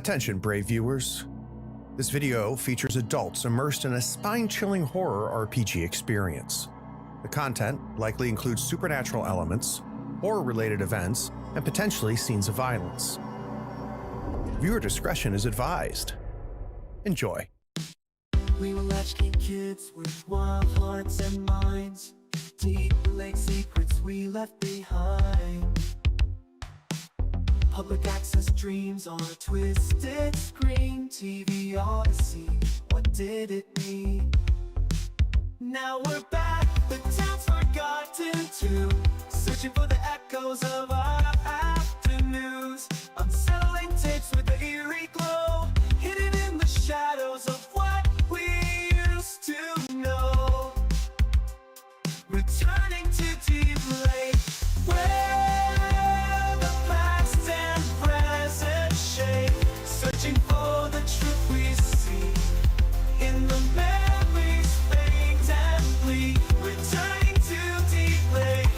Attention, brave viewers. This video features adults immersed in a spine-chilling horror RPG experience. The content likely includes supernatural elements, horror-related events, and potentially scenes of violence. Viewer discretion is advised. Enjoy. We were latchkey kids with wild hearts and minds, deep lake secrets we left behind. Public access dreams on a twisted screen. TV Odyssey, what did it mean? Now we're back, the town's forgotten too, searching for the echoes of our afternoons. Unsettling tapes with the eerie glow, hidden in the shadows of what we used to know. Returning to Deep Lake, where the past and present shake, searching for the truth we see in the memories faint and bleak. Returning to Deep Lake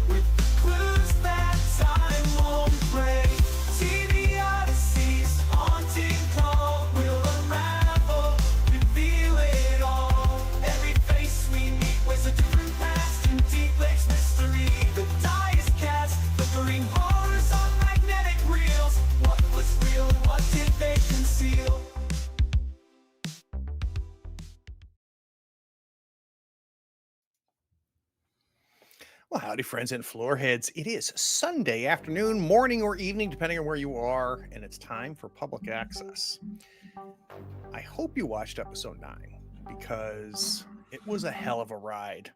with the clues that time won't break. TV Odyssey's haunting call will unravel, reveal it all. Every face we meet wears a different past in Deep Lake's mystery. The die is cast, flickering horrors on magnetic reels. What was real and what did they conceal? Well, howdy, friends and floorheads. It is Sunday afternoon, morning, or evening, depending on where you are, and it's time for public access. I hope you watched episode 9 because it was a hell of a ride.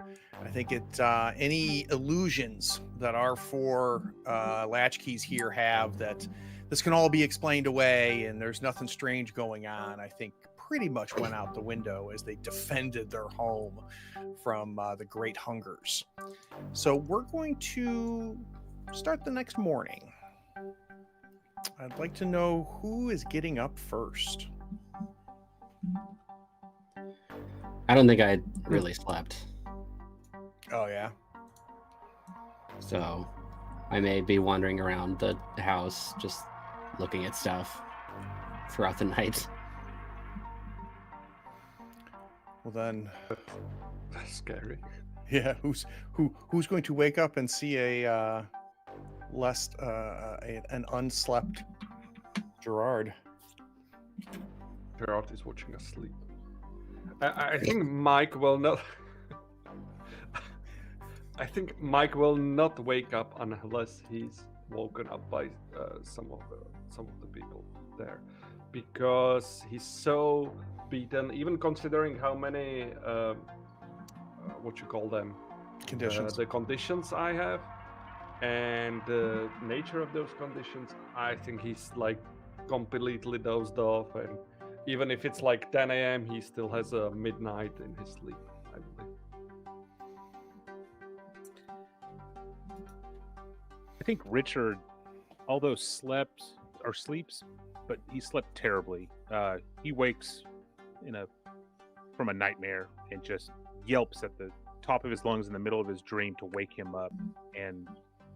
I think any illusions that our four latchkeys here have that this can all be explained away and there's nothing strange going on, I think pretty much went out the window as they defended their home from the great hungers. So we're going to start the next morning. I'd like to know who is getting up first. I don't think I really slept, Oh, yeah? so I may be wandering around the house just looking at stuff throughout the night. Well then, That's scary. yeah, who's going to wake up and see an unslept Gerard? Gerard is watching us sleep. I think Mike will not. I think Mike will not wake up unless he's woken up by some of the people there, because he's so beaten. Even considering how many what you call them Conditions. the conditions I have, and the nature of those conditions, I think he's like completely dozed off, and even if it's like 10 a.m., he still has a midnight in his sleep, I believe. I think Richard, although sleeps, but he slept terribly. He wakes from a nightmare and just yelps at the top of his lungs in the middle of his dream to wake him up. And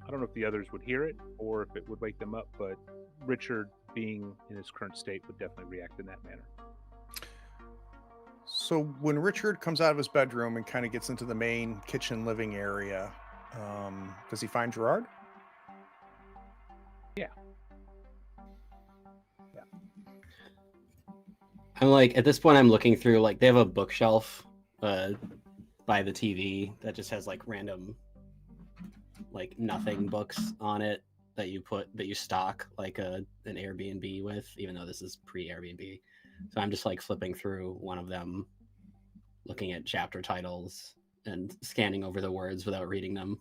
I don't know if the others would hear it or if it would wake them up, but Richard, being in his current state, would definitely react in that manner. So when Richard comes out of his bedroom and kind of gets into the main kitchen living area, does he find Gerard? I'm like, at this point, I'm looking through, like, they have a bookshelf by the TV that just has like random, like, nothing books on it that you stock like an Airbnb with, even though this is pre-Airbnb. So I'm just like flipping through one of them, looking at chapter titles and scanning over the words without reading them.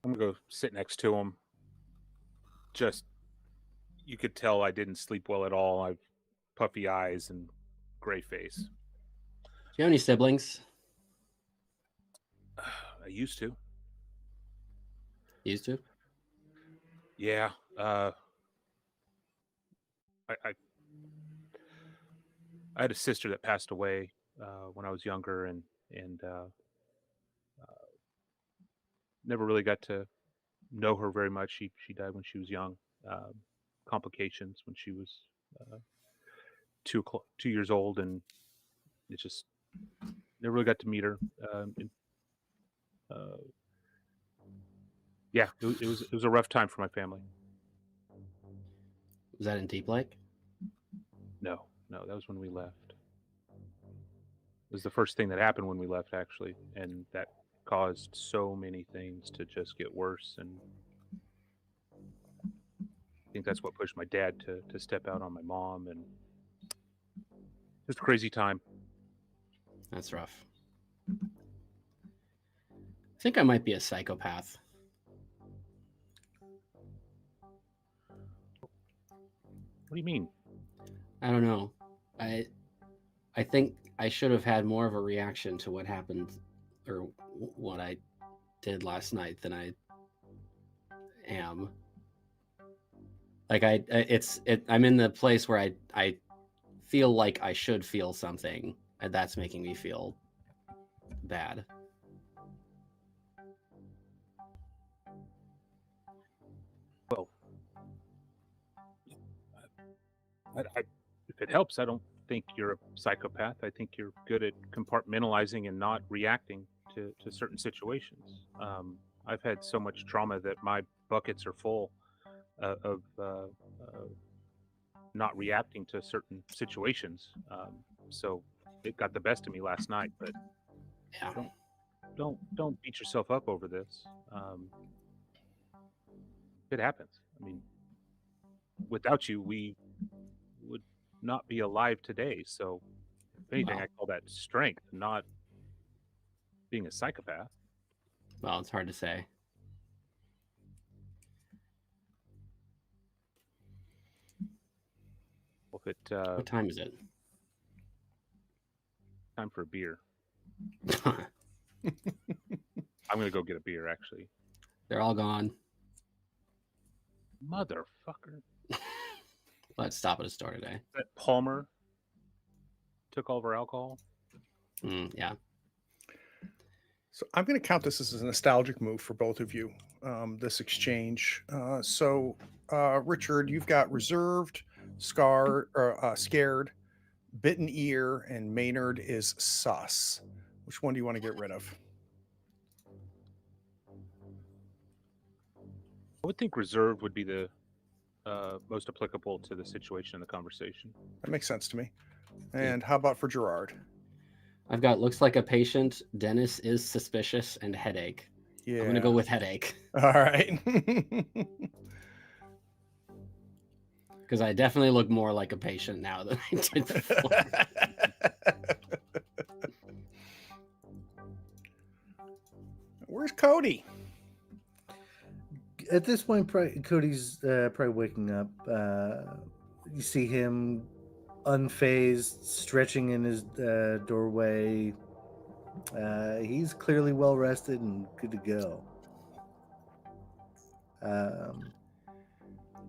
I'm gonna go sit next to him. Just, you could tell I didn't sleep well at all. I've puffy eyes and gray face. Do you have any siblings? I used to. Used to? Yeah. I had a sister that passed away when I was younger, and never really got to know her very much. She died when she was young. Um, Complications when she was uh, 2 years old, and it just never really got to meet her. Uh, yeah, it was a rough time for my family. Was that in Deep Lake? No, no, that was when we left. It was the first thing that happened when we left, actually, and that caused so many things to just get worse. And I think that's what pushed my dad to step out on my mom, and just a crazy time. That's rough. I think I might be a psychopath. What do you mean? I don't know. I think I should have had more of a reaction to what happened or what I did last night than I am. Like I'm in the place where I feel like I should feel something, and that's making me feel bad. Well, if it helps, I don't think you're a psychopath. I think you're good at compartmentalizing and not reacting to certain situations. I've had so much trauma that my buckets are full of not reacting to certain situations. So it got the best of me last night. But Yeah. don't beat yourself up over this. It happens. I mean, without you, we would not be alive today. So, if anything, Well, I call that strength, not being a psychopath. well, it's hard to say. Well, if it What time is it? time for a beer, I'm gonna go get a beer. Actually, They're all gone. motherfucker, Let's stop at a store today. that Palmer took all of our alcohol. Yeah. So I'm going to count this as a nostalgic move for both of you, this exchange. Richard, you've got reserved, scared, bitten ear, and Maynard is sus. Which one do you want to get rid of? I would think reserved would be the most applicable to the situation in the conversation. That makes sense to me. And how about for Gerard? I've got looks like a patient, Dennis is suspicious, and headache. Yeah. I'm gonna go with headache All right. because I definitely look more like a patient now than I did before. Where's Cody? At this point, Cody's probably waking up. You see him unfazed, stretching in his doorway. He's clearly well rested and good to go.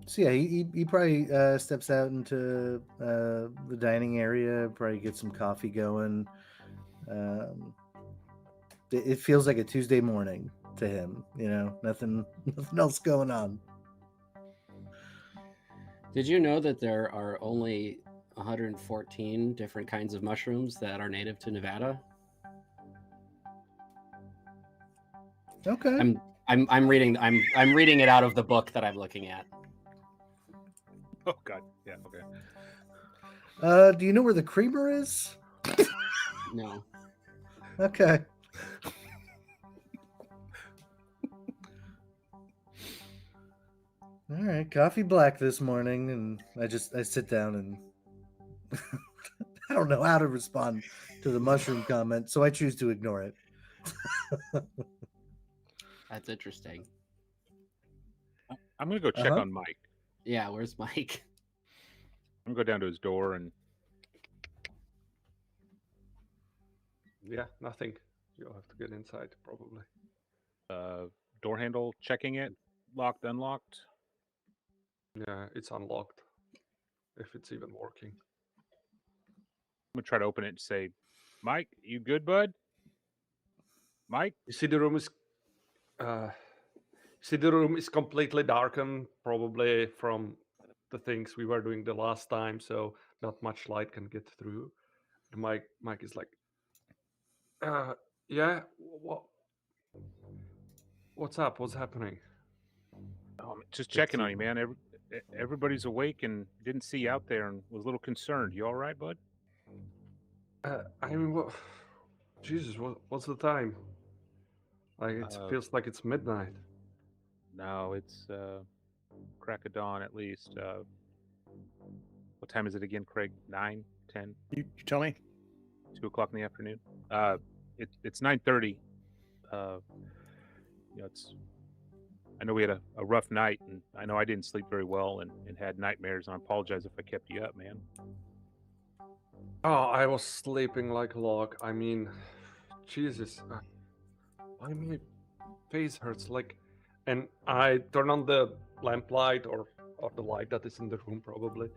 So yeah, he probably steps out into the dining area, probably get some coffee going. It feels like a Tuesday morning to him, nothing else going on. Did you know that there are only 114 different kinds of mushrooms that are native to Nevada? Okay. I'm reading it out of the book that I'm looking at. Oh God, yeah, okay. Do you know where the creamer is? No. Okay. All right, coffee black this morning, and I sit down and I don't know how to respond to the mushroom comment, so I choose to ignore it. That's interesting. I'm gonna go check Uh-huh. on Mike. Yeah, where's Mike? I'm gonna go down to his door and Yeah, nothing. You'll have to get inside probably. door handle, checking it, locked, unlocked. Yeah, it's unlocked. If it's even working. I'm gonna try to open it and say, "Mike, you good, bud? Mike?" You see the room is uh See, the room is completely darkened, probably from the things we were doing the last time, so not much light can get through. And Mike is like, uh, yeah, what's up? What's happening? Just Did checking on you, man. Everybody's awake and didn't see you out there and was a little concerned. You all right, bud? I mean, what? Jesus, what's the time? Like, it Uh, feels like it's midnight. no, it's crack of dawn at least. What time is it again, Craig? 9, 10, You tell me. 2 o'clock in the afternoon? It's 9:30. Uh, it's. I know we had a rough night, and I know I didn't sleep very well and had nightmares. And I apologize if I kept you up, man. Oh, I was sleeping like a log. I mean, Jesus, why my face hurts like, and I turn on the lamplight or the light that is in the room probably,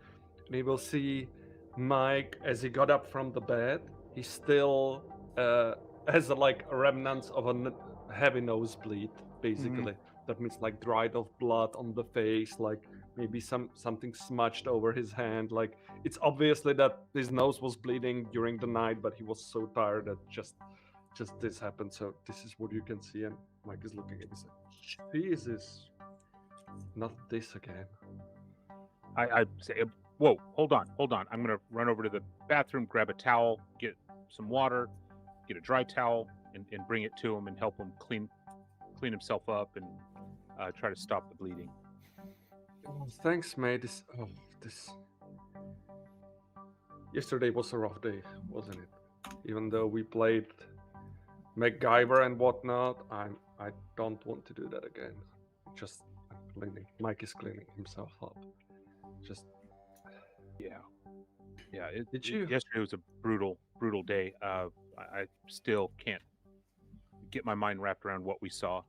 and you will see Mike as he got up from the bed. He still has like remnants of a heavy nosebleed, basically. That means like dried off blood on the face, like maybe something smudged over his hand. Like it's obviously that his nose was bleeding during the night, but he was so tired that just this happened. So this is what you can see, and Mike is looking at me like, Jesus, not this again. I say, whoa, hold on. I'm gonna run over to the bathroom, grab a towel, get some water, get a dry towel, and bring it to him and help him clean himself up and try to stop the bleeding. Oh, thanks, mate. This yesterday was a rough day, wasn't it? Even though we played MacGyver and whatnot, I don't want to do that again. Just I'm cleaning. Mike is cleaning himself up. Just Yeah. Did you? Yesterday was a brutal day. I still can't get my mind wrapped around what we saw.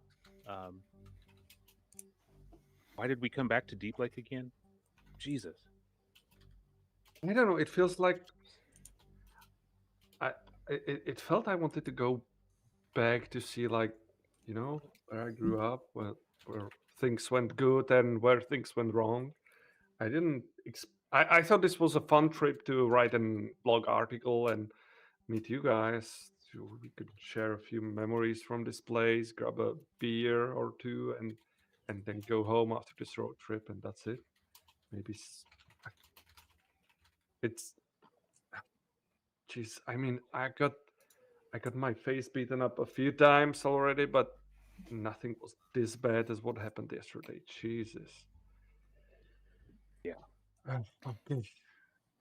Why did we come back to Deep Lake again? Jesus. I don't know. It feels like it felt I wanted to go back to see, like, where I grew up, where things went good and where things went wrong. I didn't. I thought this was a fun trip to write a blog article and meet you guys. So we could share a few memories from this place, grab a beer or two, and then go home after this road trip, and that's it. Maybe it's. Jeez, I mean, I got my face beaten up a few times already, but nothing was this bad as what happened yesterday. Jesus. Yeah. Okay.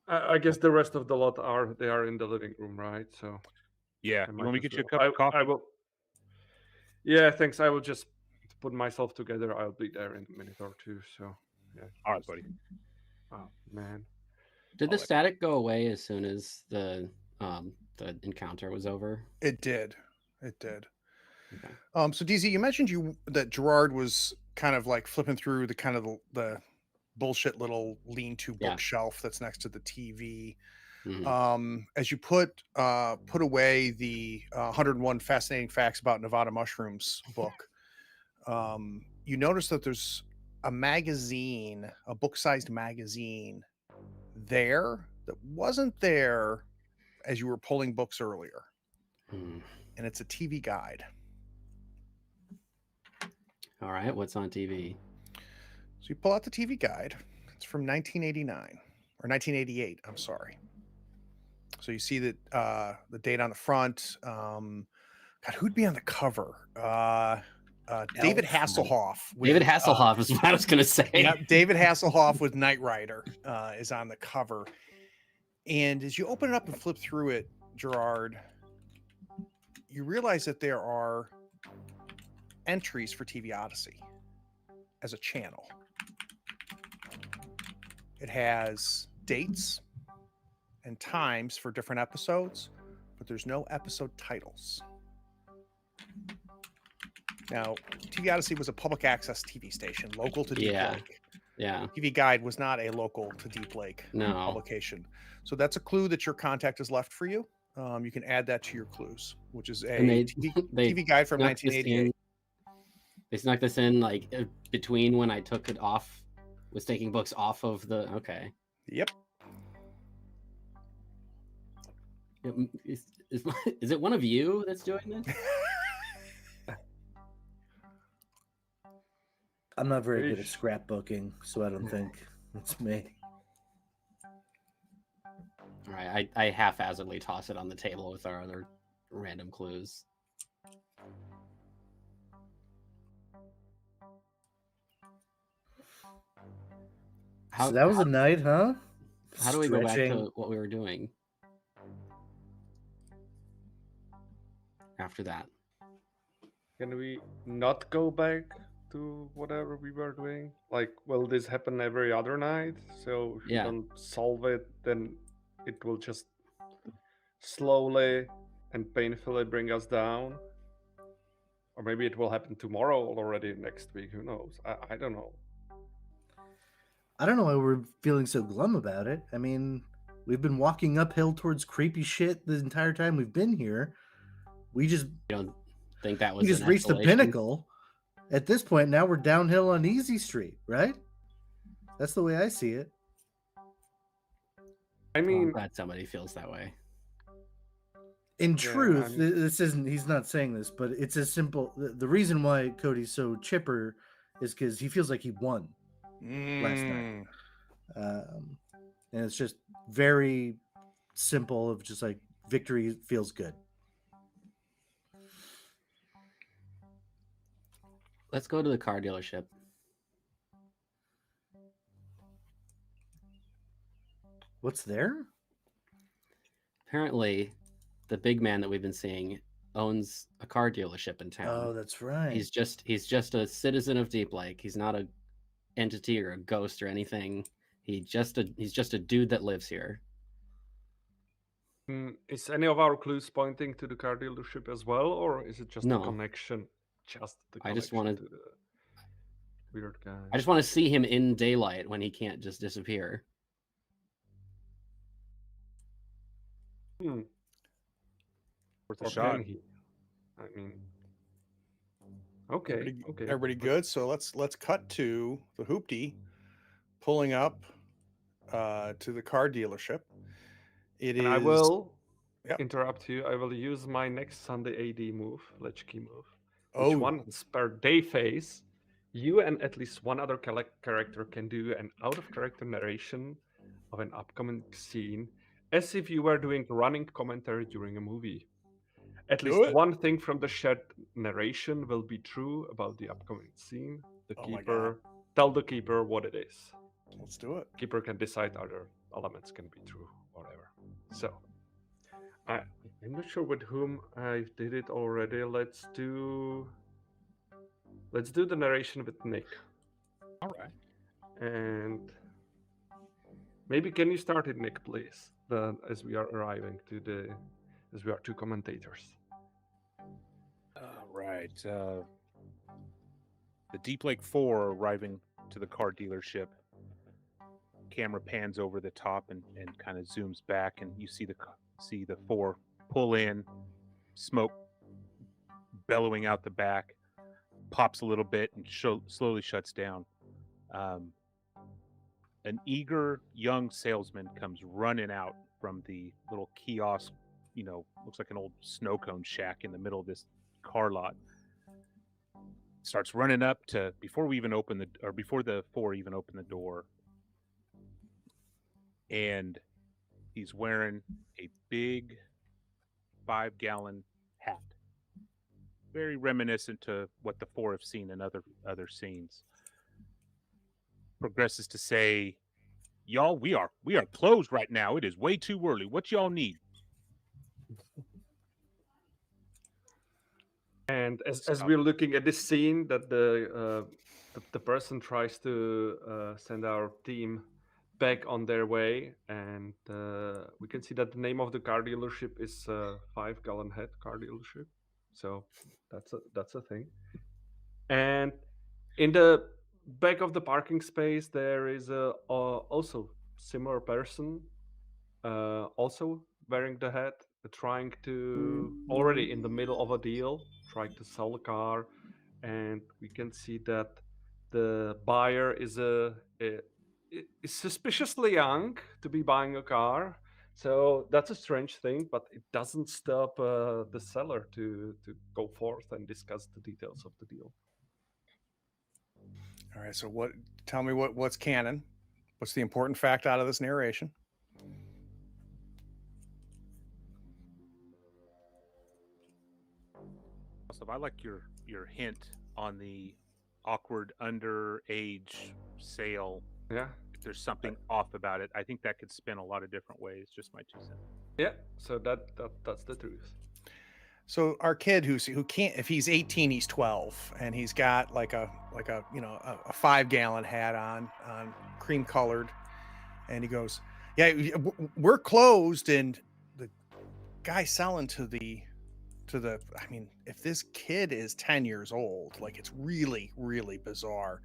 I guess the rest of the lot are in the living room, right? So Yeah. I You might want me to as get you a well. cup of coffee? I will. Yeah, thanks. I will just put myself together. I'll be there in a minute or two. So yeah. All right, buddy. Oh man. Did the I'll let- static go away as soon as the encounter was over? It did. It did. Okay. So DZ, you mentioned that Gerard was kind of like flipping through the kind of the bullshit little lean-to Yeah. bookshelf that's next to the TV. Mhm. As you put away the 101 Fascinating Facts About Nevada Mushrooms book, you notice that there's a magazine, a book-sized magazine there that wasn't there as you were pulling books earlier. Mm. And it's a TV guide. All right, what's on TV? So you pull out the TV guide. It's from 1989 or 1988. I'm sorry. So you see that the date on the front. God, who'd be on the cover? David Hasselhoff. David Hasselhoff is what I was going to say. Yeah, David Hasselhoff with Knight Rider is on the cover. And as you open it up and flip through it, Gerard, you realize that there are entries for TV Odyssey as a channel. It has dates and times for different episodes, but there's no episode titles. Now, TV Odyssey was a public access TV station, local to Deep Lake. Yeah. TV Guide was not a local to Deep Lake publication. So that's a clue that your contact has left for you. You can add that to your clues, which is a TV Guide from 1988. They snuck this in like between when I took it off, was taking books off of the. Okay. Yep. Is it one of you that's doing this? I'm not very good at Eesh. scrapbooking, so I don't think it's me. All right, I haphazardly toss it on the table with our other random clues. So that was a night, huh? How do we go back Stretching. to what we were doing after that? Can we not go back to whatever we were doing? Like, will this happen every other night? So if we Yeah. don't solve it, then it will just slowly and painfully bring us down. Or maybe it will happen tomorrow already next week. Who knows? I don't know. I don't know why we're feeling so glum about it. I mean, we've been walking uphill towards creepy shit the entire time we've been here. We just You don't think that was we just an reached the escalation? pinnacle. At this point, now we're downhill on Easy Street, right? That's the way I see it. I Well, I'm mean, glad somebody feels that way. In Yeah, truth, I mean- this isn't. He's not saying this, but it's as simple. The reason why Cody's so chipper is because he feels like he won last night, and it's just very simple. Of just like victory feels good. Let's go to the car dealership. What's there? Apparently, the big man that we've been seeing owns a car dealership in town. Oh, that's right. He's just a citizen of Deep Lake. He's not a entity or a ghost or anything. He's just a dude that lives here. Is any of our clues pointing to the car dealership as well, or is it just No. the connection? Just the I just connection wanted- to the weird guy. I just want to see him in daylight when he can't just disappear. Hmm. Worth a Or shot. can he? I mean, okay, okay. Everybody good? So let's cut to the hoopty pulling up to the car dealership. It And is. I will Yep. interrupt you. I will use my next Sunday AD move, latchkey move. Oh. Which once per day phase, you and at least one other character can do an out-of-character narration of an upcoming scene, as if you were doing running commentary during a movie. At Do least it. one thing from the shared narration will be true about the upcoming scene. The Oh my keeper, tell the keeper what it is. Let's do it. Keeper can decide other elements can be true, whatever. So, I'm not sure with whom I did it already. Let's do the narration with Nick. All right. And maybe can you start it, Nick, please? As we are arriving as we are two commentators. All right. The Deep Lake 4 arriving to the car dealership. Camera pans over the top and kind of zooms back, and you see the 4 pull in, smoke bellowing out the back, pops a little bit, and slowly shuts down. An eager young salesman comes running out from the little kiosk, looks like an old snow cone shack in the middle of this car lot. Starts running up to before the 4 even open the door. And he's wearing a big 5-gallon hat. Very reminiscent to what the 4 have seen in other scenes. Progresses to say, "Y'all, we are closed right now. It is way too early. What y'all need?" And as we're looking at this scene, that the person tries to send our team back on their way, and we can see that the name of the car dealership is 5-gallon head car dealership. So that's a thing. And in the back of the parking space, there is a also similar person, also wearing the hat, trying to already in the middle of a deal, trying to sell a car, and we can see that the buyer is suspiciously young to be buying a car. So that's a strange thing, but it doesn't stop the seller to go forth and discuss the details of the deal. All right. So what? Tell me what's canon. What's the important fact out of this narration? Also, I like your hint on the awkward underage sale. Yeah, If there's something off about it, I think that could spin a lot of different ways. Just my 2 cents. yeah. So that's the truth. So our kid who can't, if he's 18, he's 12, and he's got like a a 5 gallon hat on cream colored, and he goes, yeah, we're closed, and the guy selling to the I mean, if this kid is 10 years old, like, it's really really bizarre.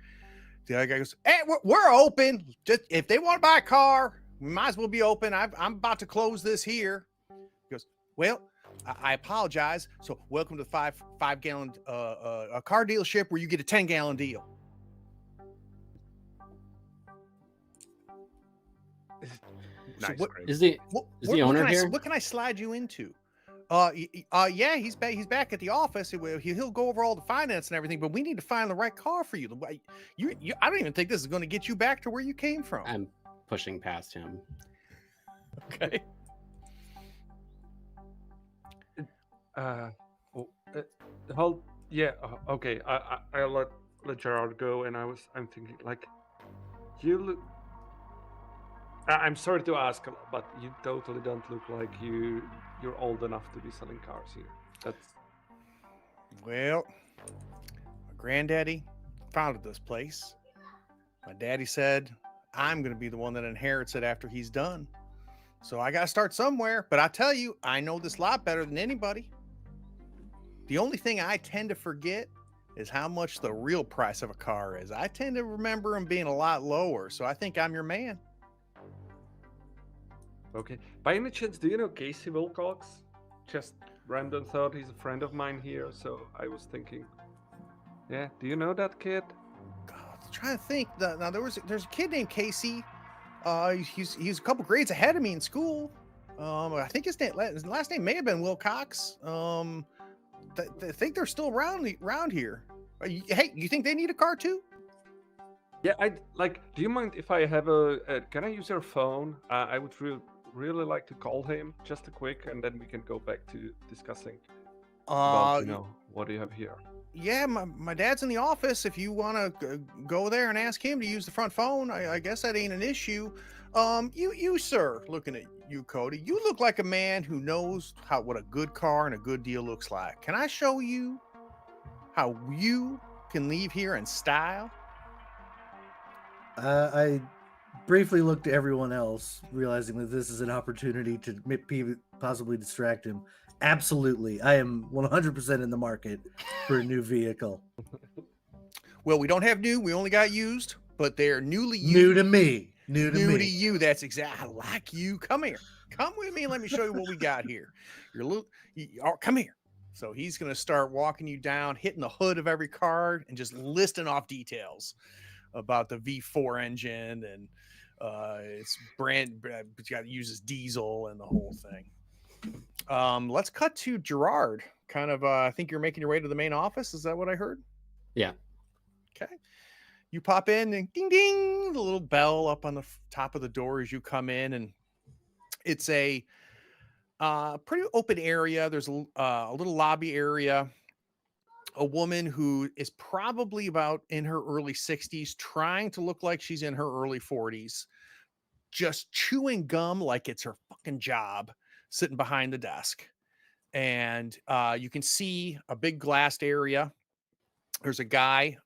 The other guy goes, hey, we're open, just if they want to buy a car, we might as well be open. I'm about to close this here. He goes, well, I apologize. So welcome to the five gallon a car dealership where you get a 10-gallon deal. So Nice, what Craig. Is the owner here? What can I slide you into? Yeah, he's back at the office. He'll go over all the finance and everything, but we need to find the right car for you. I don't even think this is going to get you back to where you came from. I'm pushing past him. Okay. Oh, hold. Yeah. Okay. I'll let Gerard go, and I'm thinking like, you look. I'm sorry to ask, but you totally don't look like you're old enough to be selling cars here. That's Well, my granddaddy founded this place. My daddy said, I'm going to be the one that inherits it after he's done. So I got to start somewhere. But I tell you, I know this lot better than anybody. The only thing I tend to forget is how much the real price of a car is. I tend to remember them being a lot lower. So I think I'm your man. okay. By any chance, do you know Casey Wilcox? Just random thought. He's a friend of mine here, so I was thinking. Yeah. Do you know that kid? God, I'm trying to think. Now there's a kid named Casey. He's a couple grades ahead of me in school. I think his last name may have been Wilcox. I think they're still around here. Hey, you think they need a car too? Yeah. Do you mind if I have can I use your phone? I would really like to call him just a quick, and then we can go back to discussing about what do you have here. Yeah, my dad's in the office. If you want to go there and ask him to use the front phone, I guess that ain't an issue. You sir, looking at you, Cody, you look like a man who knows what a good car and a good deal looks like. Can I show you how you can leave here in style? I briefly looked to everyone else, realizing that this is an opportunity to possibly distract him. Absolutely. I am 100% in the market for a new vehicle. Well, we don't have new. We only got used, but they're newly used. New to me. New to New me. to you. That's exactly. I like you. Come here. Come with me and let me show you what we got here. Come here. So he's going to start walking you down, hitting the hood of every car and just listing off details about the V4 engine and it's uses diesel and the whole thing. Let's cut to Gerard. Kind of, I think you're making your way to the main office. Is that what I heard? Yeah. Okay. You pop in and ding, ding, the little bell up on the top of the door as you come in. And it's a pretty open area. There's a little lobby area. A woman who is probably about in her early 60s, trying to look like she's in her early 40s, just chewing gum like it's her fucking job, sitting behind the desk. And you can see a big glassed area. There's a guy,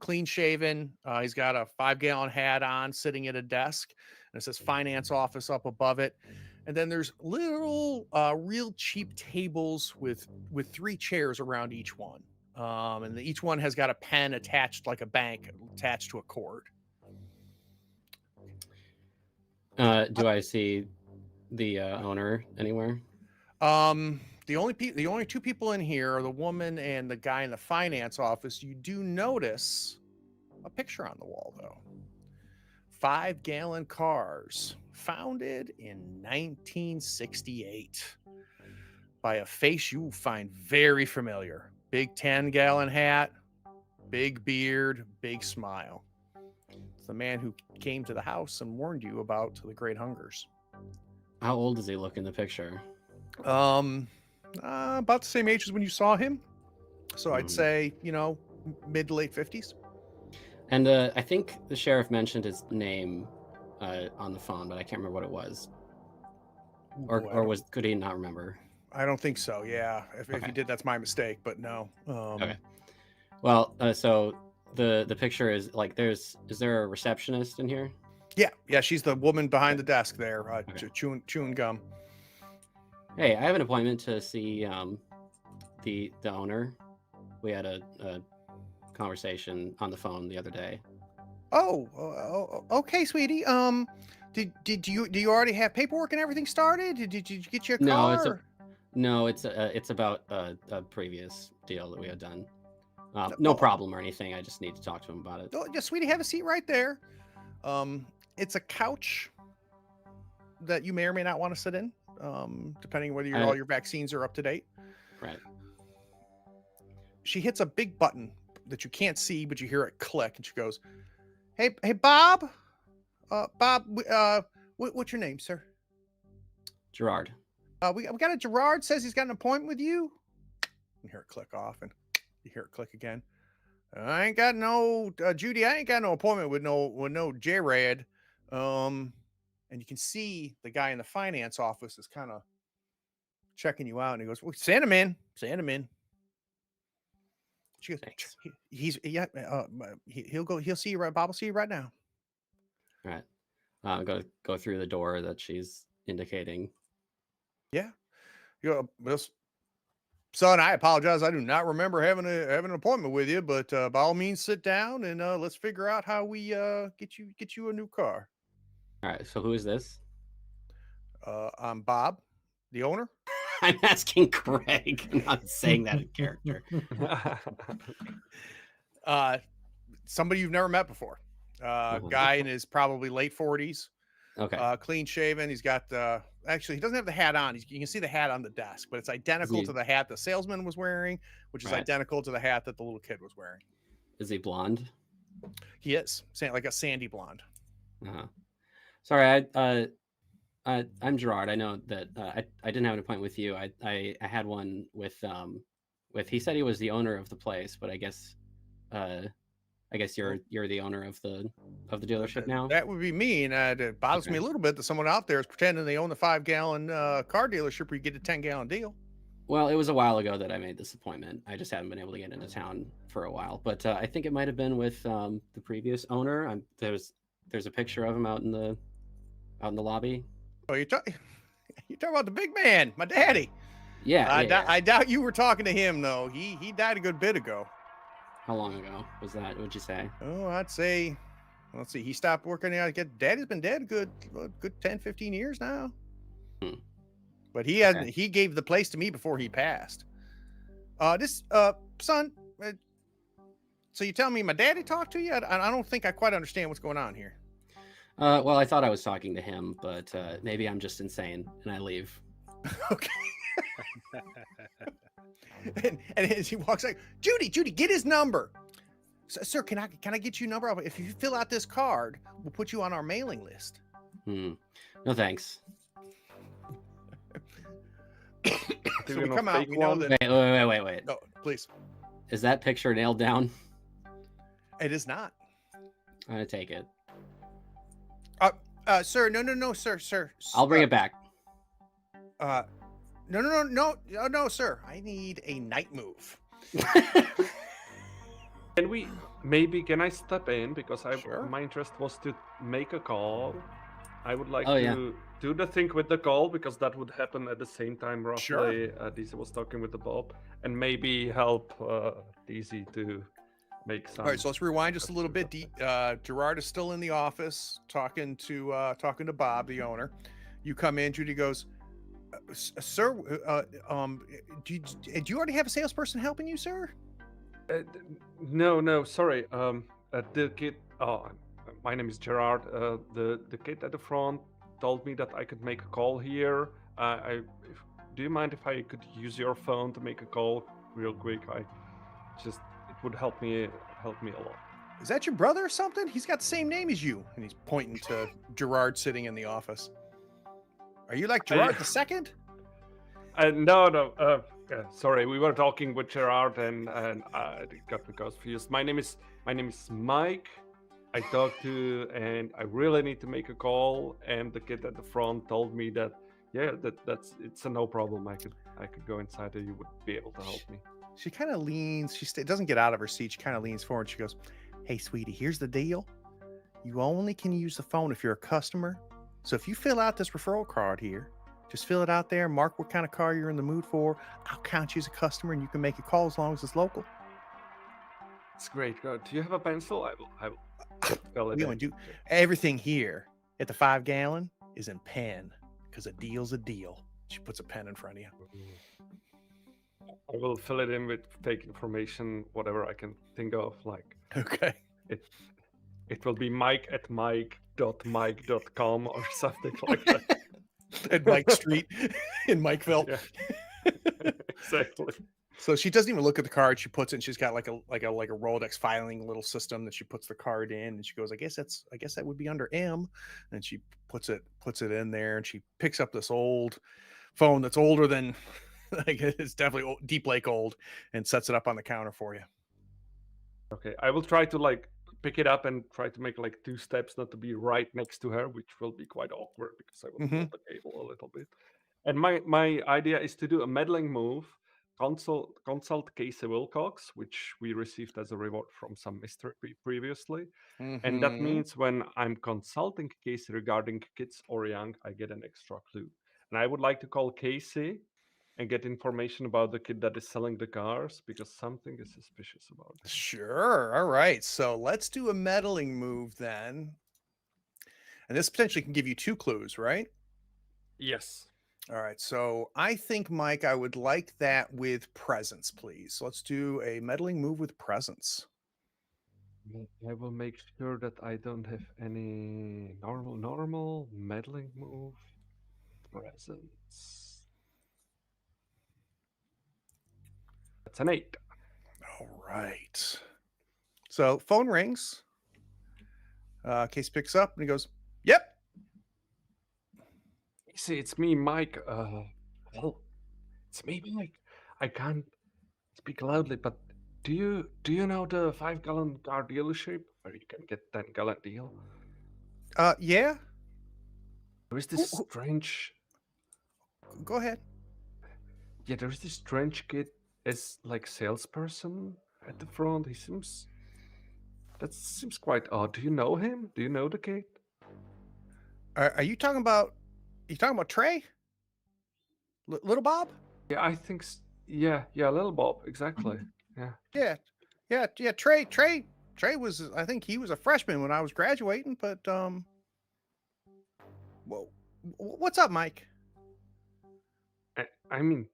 clean shaven. He's got a 5-gallon hat on, sitting at a desk, and it says finance office up above it. And then there's little, real cheap tables with 3 chairs around each one. And each one has got a pen attached, like a bank, attached to a cord. Do I see the owner anywhere? The only two people in here are the woman and the guy in the finance office. You do notice a picture on the wall, though. 5-gallon cars, founded in 1968 by a face you find very familiar. Big 10-gallon hat, big beard, big smile. It's the man who came to the house and warned you about the Great Hungers. How old does he look in the picture? About the same age as when you saw him. So I'd Mhm. say, mid to late 50s. And I think the sheriff mentioned his name on the phone, but I can't remember what it was. Could he not remember? I don't think so. Yeah. If Okay. you did, that's my mistake, but no. Okay. Well, so the picture is like is there a receptionist in here? Yeah. She's the woman behind the desk there, Okay. chewing gum. Hey, I have an appointment to see the owner. We had a conversation on the phone the other day. Oh, okay, sweetie. Do you already have paperwork and everything started? Did you get your car? No, it's about a previous deal that we had done. No Oh. problem or anything. I just need to talk to him about it. Oh, yeah, sweetie, have a seat right there. It's a couch that you may or may not want to sit in, depending whether all your vaccines are up to date. Right. She hits a big button that you can't see, but you hear it click, and she goes, "Hey, Bob. Bob, what's your name, sir?" Gerard. We got a Gerard says he's got an appointment with you. You hear it click off, and you hear it click again. I ain't got no Judy. I ain't got no appointment with no J-Rad. And you can see the guy in the finance office is kind of checking you out, and he goes, "Well, send him in. Send him in." She goes, Thanks. He'll see you right. Bob will see you right now. Right. I'm gonna go through the door that she's indicating. Yeah. Son, I apologize. I do not remember having an appointment with you, but by all means, sit down and let's figure out how we get you a new car. All right. So who is this? I'm Bob, the owner. I'm asking Greg. I'm not saying that in character. Somebody you've never met before. Guy in his probably late 40s. Okay. Clean shaven. He's got actually he doesn't have the hat on. You can see the hat on the desk, but it's identical to the hat the salesman was wearing, which is identical to the hat that the little kid was wearing. Is he blonde? He is like a sandy blonde. Sorry, I'm Gerard. I know that I didn't have an appointment with you. I had one with he said he was the owner of the place, but I guess you're the owner of the dealership now. That would be me, and it bothers me a little bit that someone out there is pretending they own the 5-gallon car dealership where you get a 10-gallon deal. Well, it was a while ago that I made this appointment. I just haven't been able to get into town for a while, but I think it might have been with the previous owner. There's a picture of him out in the lobby. Oh, you're talking about the big man, my daddy. Yeah, I doubt you were talking to him though. He died a good bit ago. How long ago was that? What'd you say? Oh, I'd say, let's see. He stopped working out. Daddy's been dead a good 10, 15 years now. But he hasn't. He gave the place to me before he passed. Son. So you tell me my daddy talked to you? I don't think I quite understand what's going on here. Well, I thought I was talking to him, but maybe I'm just insane, and I leave. Okay. and as he walks like, Judy, get his number. Sir, can I get you a number? If you fill out this card, we'll put you on our mailing list. No thanks. So we come out. We know that. Wait. Oh, please. Is that picture nailed down? It is not. I'm gonna take it. Sir, no, sir. I'll bring it back. No, sir. I need a night move. Can I step in because my interest was to make a call. I would like to do the thing with the call because that would happen at the same time roughly. Sure. DC was talking with the Bob and maybe help DC to make some. All right, so let's rewind just a little bit. Gerard is still in the office talking to Bob, the owner. You come in. Judy goes, Sir, do you already have a salesperson helping you, sir? No, sorry. The kid. My name is Gerard. The kid at the front told me that I could make a call here. Do you mind if I could use your phone to make a call real quick? It would help me a lot. Is that your brother or something? He's got the same name as you. And he's pointing to Gerard sitting in the office. Are you like Gerard the second? No. Sorry, we were talking with Gerard, and I got me confused. My name is Mike. I talked to, and I really need to make a call. And the kid at the front told me that, it's a no problem. I could go inside, and you would be able to help me. She kind of leans. Doesn't get out of her seat. She kind of leans forward. She goes, "Hey, sweetie, here's the deal. You only can use the phone if you're a customer. So if you fill out this referral card here, just fill it out there, mark what kind of car you're in the mood for. I'll count you as a customer, and you can make a call as long as it's local." It's great. Do you have a pencil? I will fill it We in. only do everything here at the 5 gallon is in pen because a deal's a deal. She puts a pen in front of you. I will fill it in with fake information, whatever I can think of. Like Okay. it will be mike@mike.mike.com or something like that. At Mike Street in Mikeville. Yeah. Exactly. So she doesn't even look at the card. She puts it. And she's got like a Rolodex filing little system that she puts the card in, and she goes, I guess that would be under M. And she puts it in there, and she picks up this old phone that's older than like it's definitely old, Deep Lake old, and sets it up on the counter for you. Okay, I will try to like pick it up and try to make like 2 steps, not to be right next to her, which will be quite awkward because I will pull the cable a little bit. And my idea is to do a meddling move. Consult Casey Wilcox, which we received as a reward from some mystery previously. And that means when I'm consulting Casey regarding kids or young, I get an extra clue. And I would like to call Casey and get information about the kid that is selling the cars because something is suspicious about it. Sure. All right. So let's do a meddling move then. And this potentially can give you 2 clues, right? Yes. All right. So I think, Mike, I would like that with presence, please. So let's do a meddling move with presence. I will make sure that I don't have any normal meddling move presence. That's an 8. All right. So phone rings. Case picks up and he goes, "Yep." See, it's me, Mike. Well, it's me, Mike. I can't speak loudly, but do you know the 5-gallon car dealership where you can get 10-gallon deal? Yeah. There is this strange. Go ahead. Yeah, there's this strange kid as like salesperson at the front. That seems quite odd. Do you know him? Do you know the kid? Are you talking about? Trey? Little Bob? Yeah, I think. Yeah, little Bob, exactly. Yeah. Yeah. Trey was. I think he was a freshman when I was graduating. But well, what's up, Mike? I mean,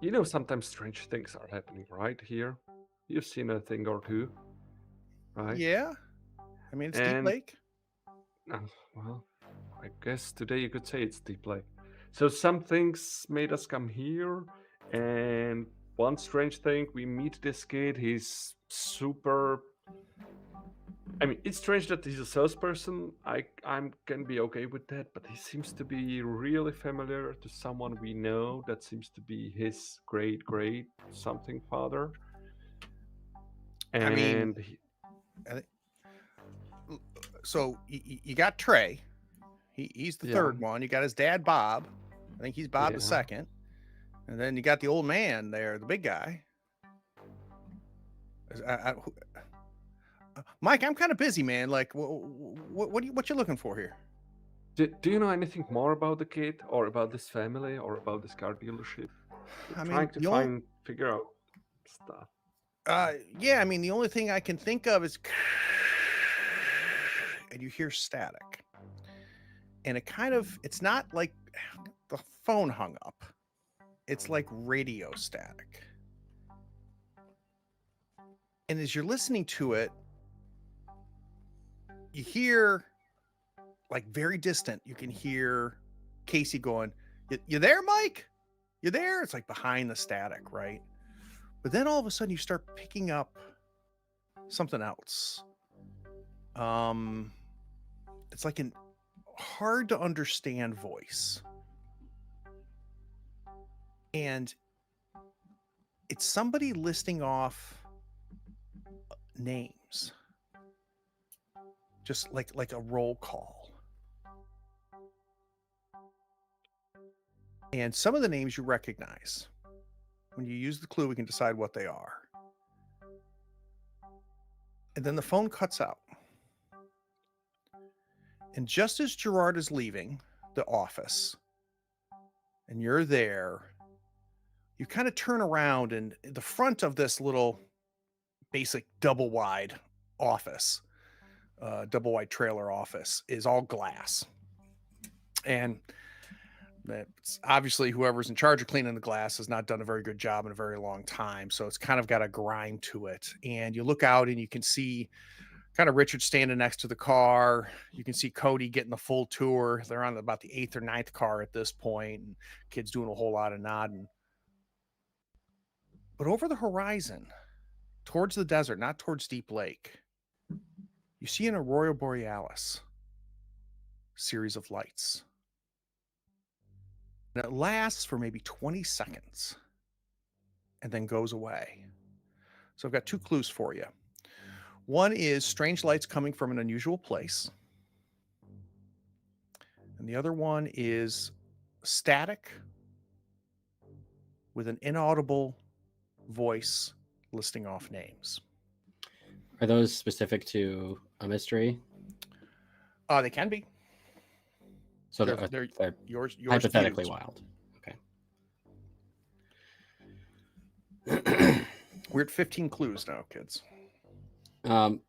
you know, sometimes strange things are happening right here. You've seen a thing or two, right? Yeah. I mean, it's Deep And- Lake. Well, I guess today you could say it's Deep Lake. So some things made us come here, and one strange thing, we meet this kid. He's super. I mean, it's strange that he's a salesperson. I can be okay with that, but he seems to be really familiar to someone we know. That seems to be his great something father. And I mean, so you got Trey. He's the third one. You got his dad, Bob. I think he's Bob the second. And then you got the old man there, the big guy. Mike, I'm kind of busy, man. Like, what you looking for here? Do you know anything more about the kid, or about this family, or about this car dealership? I mean, Trying to figure out stuff. Yeah. I mean, the only thing I can think of is, and you hear static, and it's not like the phone hung up. It's like radio static. And as you're listening to it, you hear, like very distant, you can hear Casey going, you there, Mike? You there? It's like behind the static, right? But then all of a sudden you start picking up something else. It's like an hard to understand voice. And it's somebody listing off names. Just like a roll call. And some of the names you recognize. When you use the clue, we can decide what they are. And then the phone cuts out. And just as Gerard is leaving the office, and you're there, you kind of turn around, and the front of this little basic double wide office, double wide trailer office, is all glass. And that's obviously whoever's in charge of cleaning the glass has not done a very good job in a very long time. So it's kind of got a grime to it. And you look out and you can see kind of Richard standing next to the car. You can see Cody getting the full tour. They're on about the 8th or 9th car at this point, and kids doing a whole lot of nodding. But over the horizon, towards the desert, not towards Deep Lake, you see an Aurora Borealis series of lights. And it lasts for maybe 20 seconds and then goes away. So I've got 2 clues for you. One is strange lights coming from an unusual place. And the other one is static with an inaudible voice listing off names. Are those specific to a mystery? They can be. So They're they're yours hypothetically fused. wild. We're at 15 clues now, kids. Um,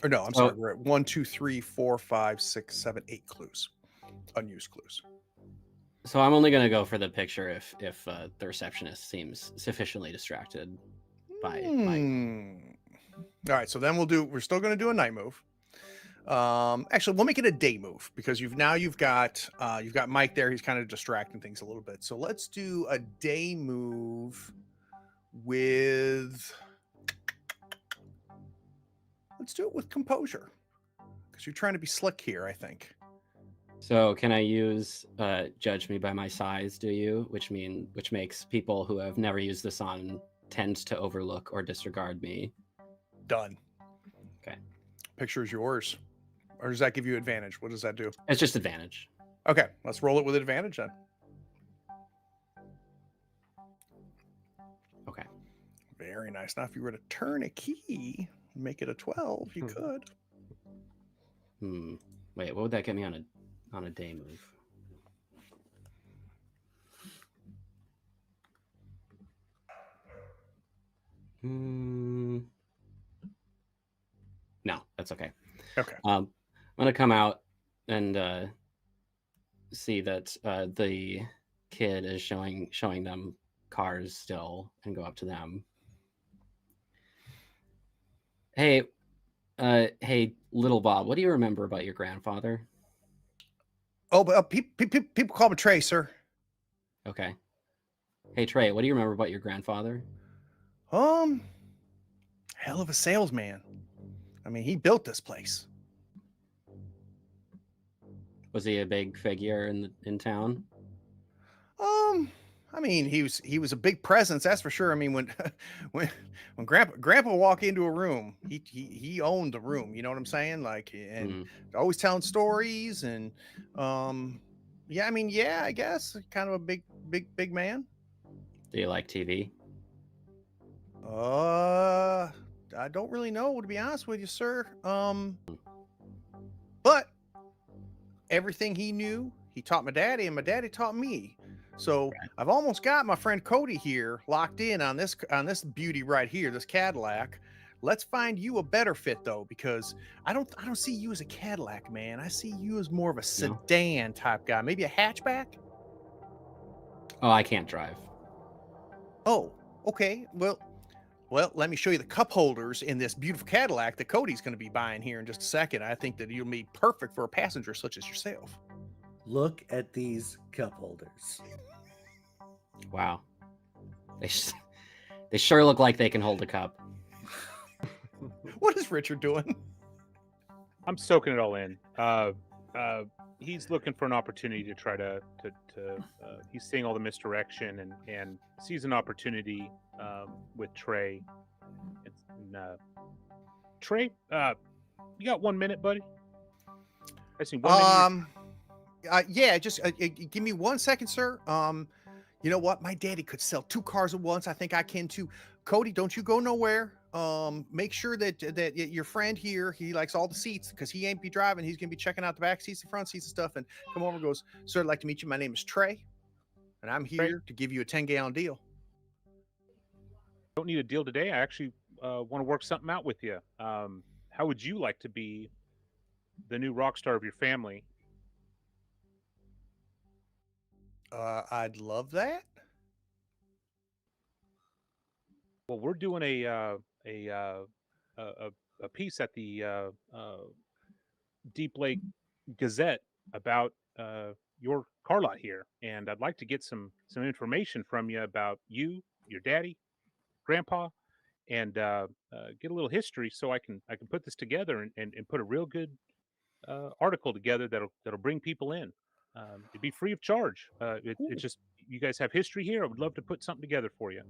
Or no, I'm sorry. We're at 1, 2, 3, 4, 5, 6, 7, 8 clues. Unused clues. so I'm only going to go for the picture if the receptionist seems sufficiently distracted by Mike. All right, so then we're still going to do a night move. Actually, we'll make it a day move because you've got Mike there. He's kind of distracting things a little bit. So let's do a day move let's do it with composure because you're trying to be slick here, I think. So can I use judge me by my size, do you? Which makes people who have never used this on tend to overlook or disregard me. Done. Okay. Picture is yours. Or does that give you advantage? What does that do? It's just advantage. Okay, let's roll it with advantage then. Okay. Very nice. Now, if you were to turn a key, make it a 12, you could. Wait, what would that get me on a day move? No, that's okay. Okay. I'm gonna come out and see that the kid is showing them cars still, and go up to them. Hey, little Bob, what do you remember about your grandfather? Oh, but people call me Trey, sir. Okay. Hey, Trey, what do you remember about your grandfather? Hell of a salesman. I mean, he built this place. Was he a big figure in town? I mean, he was a big presence, that's for sure. I mean, when Grandpa walked into a room, he owned the room. You know what I'm saying? Like, and always telling stories, and yeah. I mean, yeah, I guess kind of a big man. Do you like TV? I don't really know, to be honest with you, sir. But everything he knew, he taught my daddy, and my daddy taught me. So I've almost got my friend Cody here locked in on this beauty right here, this Cadillac, Let's find you a better fit though, because I don't see you as a Cadillac, man. I see you as more of a sedan type guy, maybe a hatchback. Oh, I can't drive. Oh, okay. Well, let me show you the cup holders in this beautiful Cadillac that Cody's going to be buying here in just a second. I think that you'll be perfect for a passenger such as yourself. Look at these cup holders. Wow. They sure look like they can hold a cup. What is Richard doing? I'm soaking it all in. He's looking for an opportunity to try to he's seeing all the misdirection and sees an opportunity with Trey. And, Trey, you got 1 minute, buddy? I see 1 minute. Yeah, just give me 1 second, sir. You know what? My daddy could sell 2 cars at once. I think I can too. Cody, don't you go nowhere. Make sure that your friend here, he likes all the seats because he ain't be driving. He's gonna be checking out the back seats, the front seats, and stuff. And come over, and goes, sir, I'd like to meet you. My name is Trey, and I'm here to give you a 10-gallon deal. Don't need a deal today. I actually want to work something out with you. How would you like to be the new rock star of your family? I'd love that. Well, we're doing a piece at the Deep Lake Gazette about your car lot here, and I'd like to get some information from you about you, your daddy, grandpa, and get a little history so I can put this together and put a real good article together that'll bring people in. It'd be free of charge. It's just you guys have history here. I would love to put something together for you.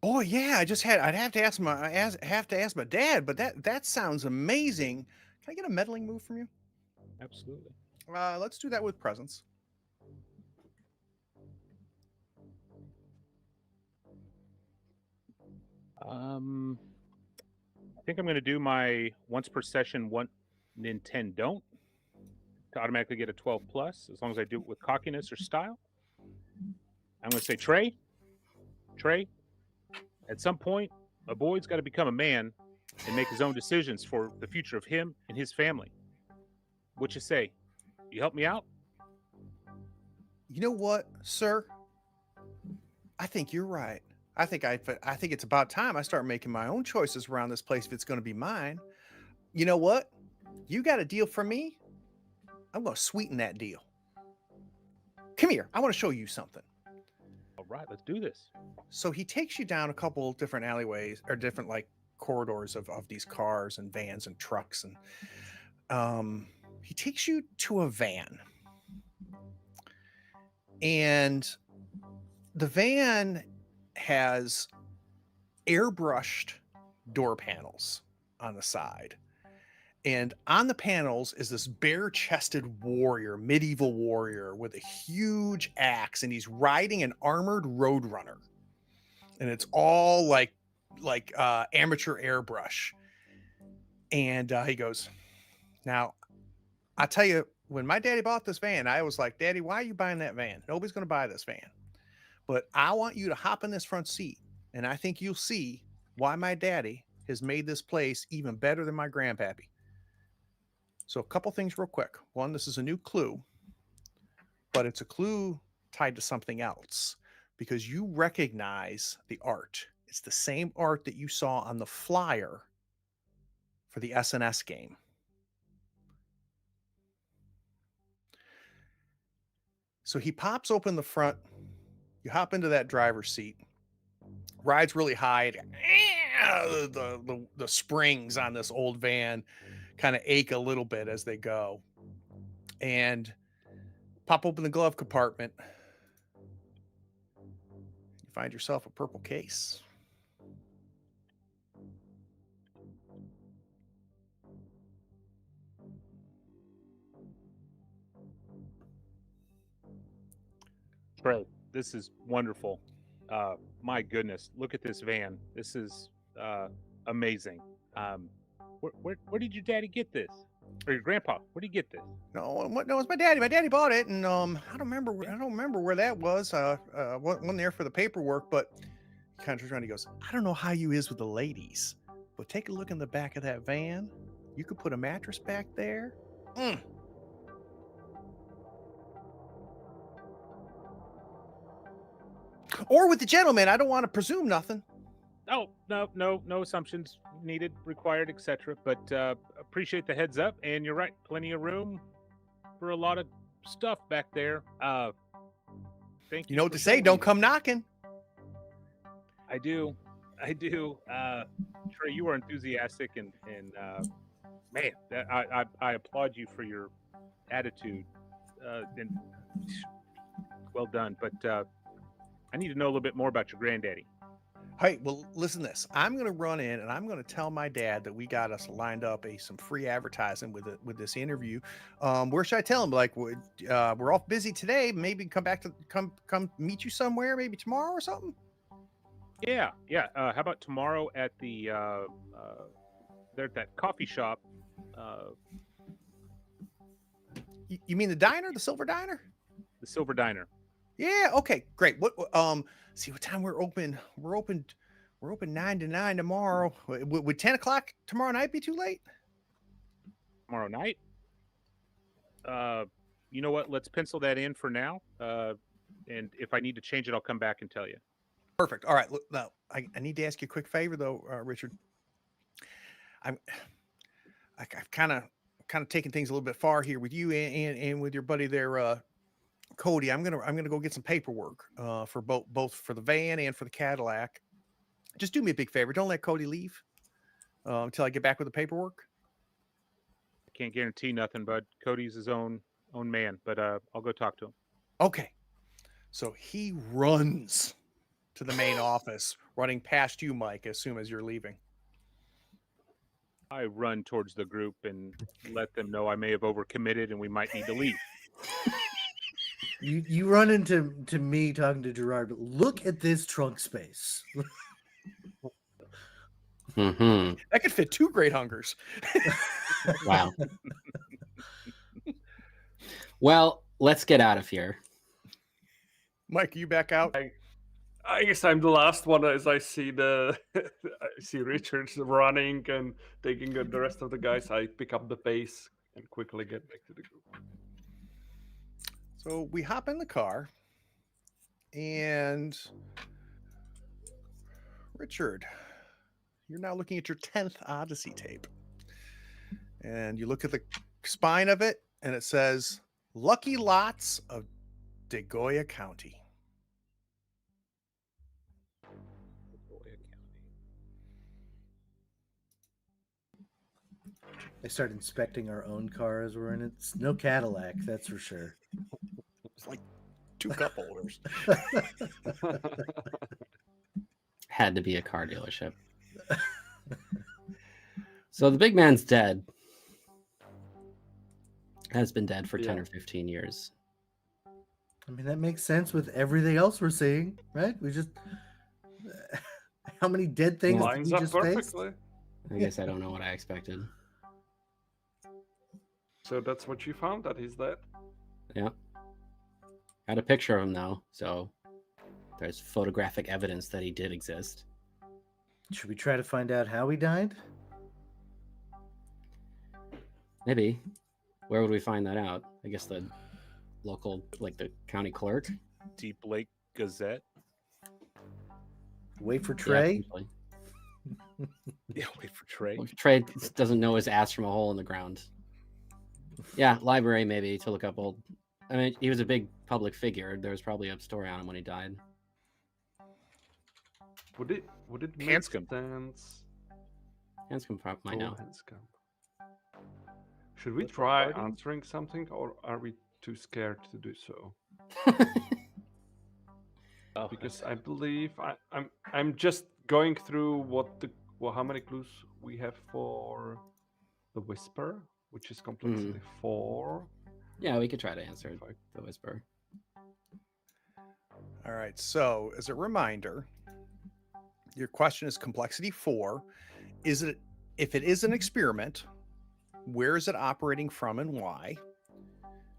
Oh yeah, I'd have to ask my dad, but that sounds amazing. Can I get a meddling move from you? Absolutely. Let's do that with presents. I think I'm going to do my once per session 1 in 10 don't to automatically get a 12 plus as long as I do it with cockiness or style. I'm going to say Trey, at some point, a boy's got to become a man and make his own decisions for the future of him and his family. What you say? You help me out? You know what, sir? I think you're right. I think it's about time I start making my own choices around this place if it's going to be mine. You know what? You got a deal for me? I'm going to sweeten that deal. Come here. I want to show you something. All right, let's do this. So he takes you down a couple different alleyways or different like corridors of these cars and vans and trucks, and he takes you to a van. And the van has airbrushed door panels on the side. And on the panels is this bare-chested warrior, medieval warrior with a huge axe, and he's riding an armored roadrunner. And it's all like amateur airbrush. And he goes, now, I tell you, when my daddy bought this van, I was like, Daddy, why are you buying that van? Nobody's going to buy this van. But I want you to hop in this front seat, and I think you'll see why my daddy has made this place even better than my grandpappy. So a couple things real quick. One, this is a new clue, but it's a clue tied to something else because you recognize the art. It's the same art that you saw on the flyer for the SNS game. So he pops open the front. You hop into that driver's seat. Rides really high. The springs on this old van kind of ache a little bit as they go. And pop open the glove compartment. You find yourself a purple case. Trey, this is wonderful. My goodness, look at this van. This is amazing. Where did your daddy get this? Or your grandpa? Where did he get this? No, it's my daddy. My daddy bought it, and I don't remember where that was. Wasn't there for the paperwork, but he kind of turns around. He goes, I don't know how you is with the ladies, But take a look in the back of that van. You could put a mattress back there. Mm. Or with the gentleman. I don't want to presume nothing. Oh, no assumptions needed, required, etc. But appreciate the heads up, and you're right, plenty of room for a lot of stuff back there. Thank you. You know what for to say. showing Don't me. come knocking. I do. Trey, you are enthusiastic, and man, I applaud you for your attitude. And well done. But I need to know a little bit more about your granddaddy. Hey, well, listen to this. I'm going to run in and I'm going to tell my dad that we got us lined up some free advertising with this interview. Where should I tell him? Like, we're all busy today. Maybe come back to come meet you somewhere. Maybe tomorrow or something. Yeah. How about tomorrow at the there at that coffee shop? You mean the diner, the Silver Diner? The Silver Diner. Yeah. Okay. Great. What? See what time we're open. We're open 9 to 9 tomorrow. Would 10 o'clock tomorrow night be too late? Tomorrow night. You know what? Let's pencil that in for now. And if I need to change it, I'll come back and tell you. Perfect. All right. Look, now I need to ask you a quick favor though, Richard. I've kind of taken things a little bit far here with you and with your buddy there, Cody. I'm gonna go get some paperwork for both for the van and for the Cadillac. Just do me a big favor. Don't let Cody leave until I get back with the paperwork. I can't guarantee nothing, bud. Cody's his own man, but I'll go talk to him. Okay. So he runs to the main office, running past you, Mike, as soon as you're leaving. I run towards the group and let them know I may have overcommitted and we might need to leave. You run into me talking to Gerard, but look at this trunk space. Mm-hmm. That could fit 2 great hungers. Wow. Well, let's get out of here. Mike, are you back out? I guess I'm the last one as I see I see Richard running and taking the rest of the guys. I pick up the pace and quickly get back to the group. So we hop in the car, and Richard, you're now looking at your 10th Odyssey tape. And you look at the spine of it, and it says, Lucky Lots of DeGoya County. I start inspecting our own car as we're in it. It's no Cadillac, that's for sure. It's like 2 cup holders. Had to be a car dealership. So the big man's dead. Has been dead for 10 or 15 years. I mean, that makes sense with everything else we're seeing, right? We just... How many dead things did Lines we up just face? perfectly. I guess I don't know what I expected. So that's what you found, that he's dead? Yeah. Got a picture of him now, so there's photographic evidence that he did exist. Should we try to find out how he died? Maybe. Where would we find that out? I guess the local, like the county clerk. Deep Lake Gazette. Wait for Yeah, Trey? potentially. Yeah, wait for Trey. Well, Trey doesn't know his ass from a hole in the ground. Yeah, library maybe to look up old. I mean, he was a big public figure. There was probably a story on him when he died. Would it make Hanscom. sense? Hanscom might know. Hanscom. Should we try answering something, or are we too scared to do so? Oh, Because I believe I'm just going through how many clues we have for the whisper, which is complexity 4. Yeah, we could try to answer If I- the whisper. All right. So, as a reminder, your question is complexity 4. If it is an experiment, where is it operating from and why?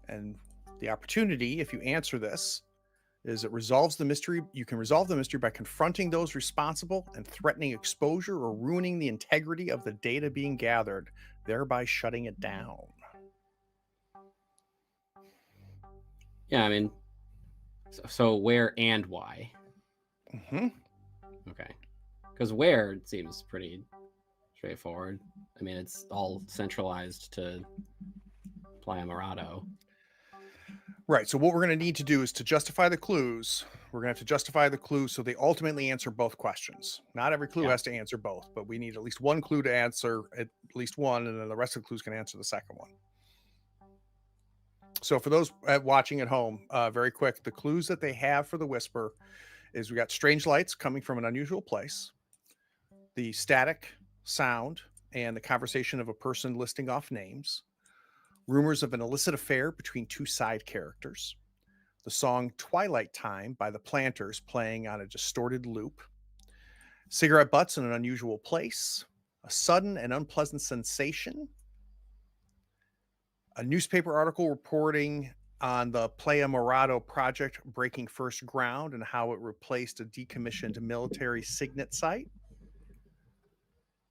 And the opportunity, if you answer this, is it resolves the mystery. You can resolve the mystery by confronting those responsible and threatening exposure or ruining the integrity of the data being gathered, thereby shutting it down. Yeah, I mean, so where and why? Mm-hmm. Okay, because where seems pretty straightforward. I mean, it's all centralized to Playa Morado. Right. So what we're going to need to do is to justify the clues. We're going to have to justify the clues so they ultimately answer both questions. Not every clue Yeah. has to answer both, but we need at least one clue to answer at least one, and then the rest of the clues can answer the second one. So for those watching at home, very quick, the clues that they have for the whisper is we got strange lights coming from an unusual place, the static sound and the conversation of a person listing off names, rumors of an illicit affair between two side characters, the song Twilight Time by the Planters playing on a distorted loop, cigarette butts in an unusual place, a sudden and unpleasant sensation, a newspaper article reporting on the Playa Morado project breaking first ground and how it replaced a decommissioned military signet site,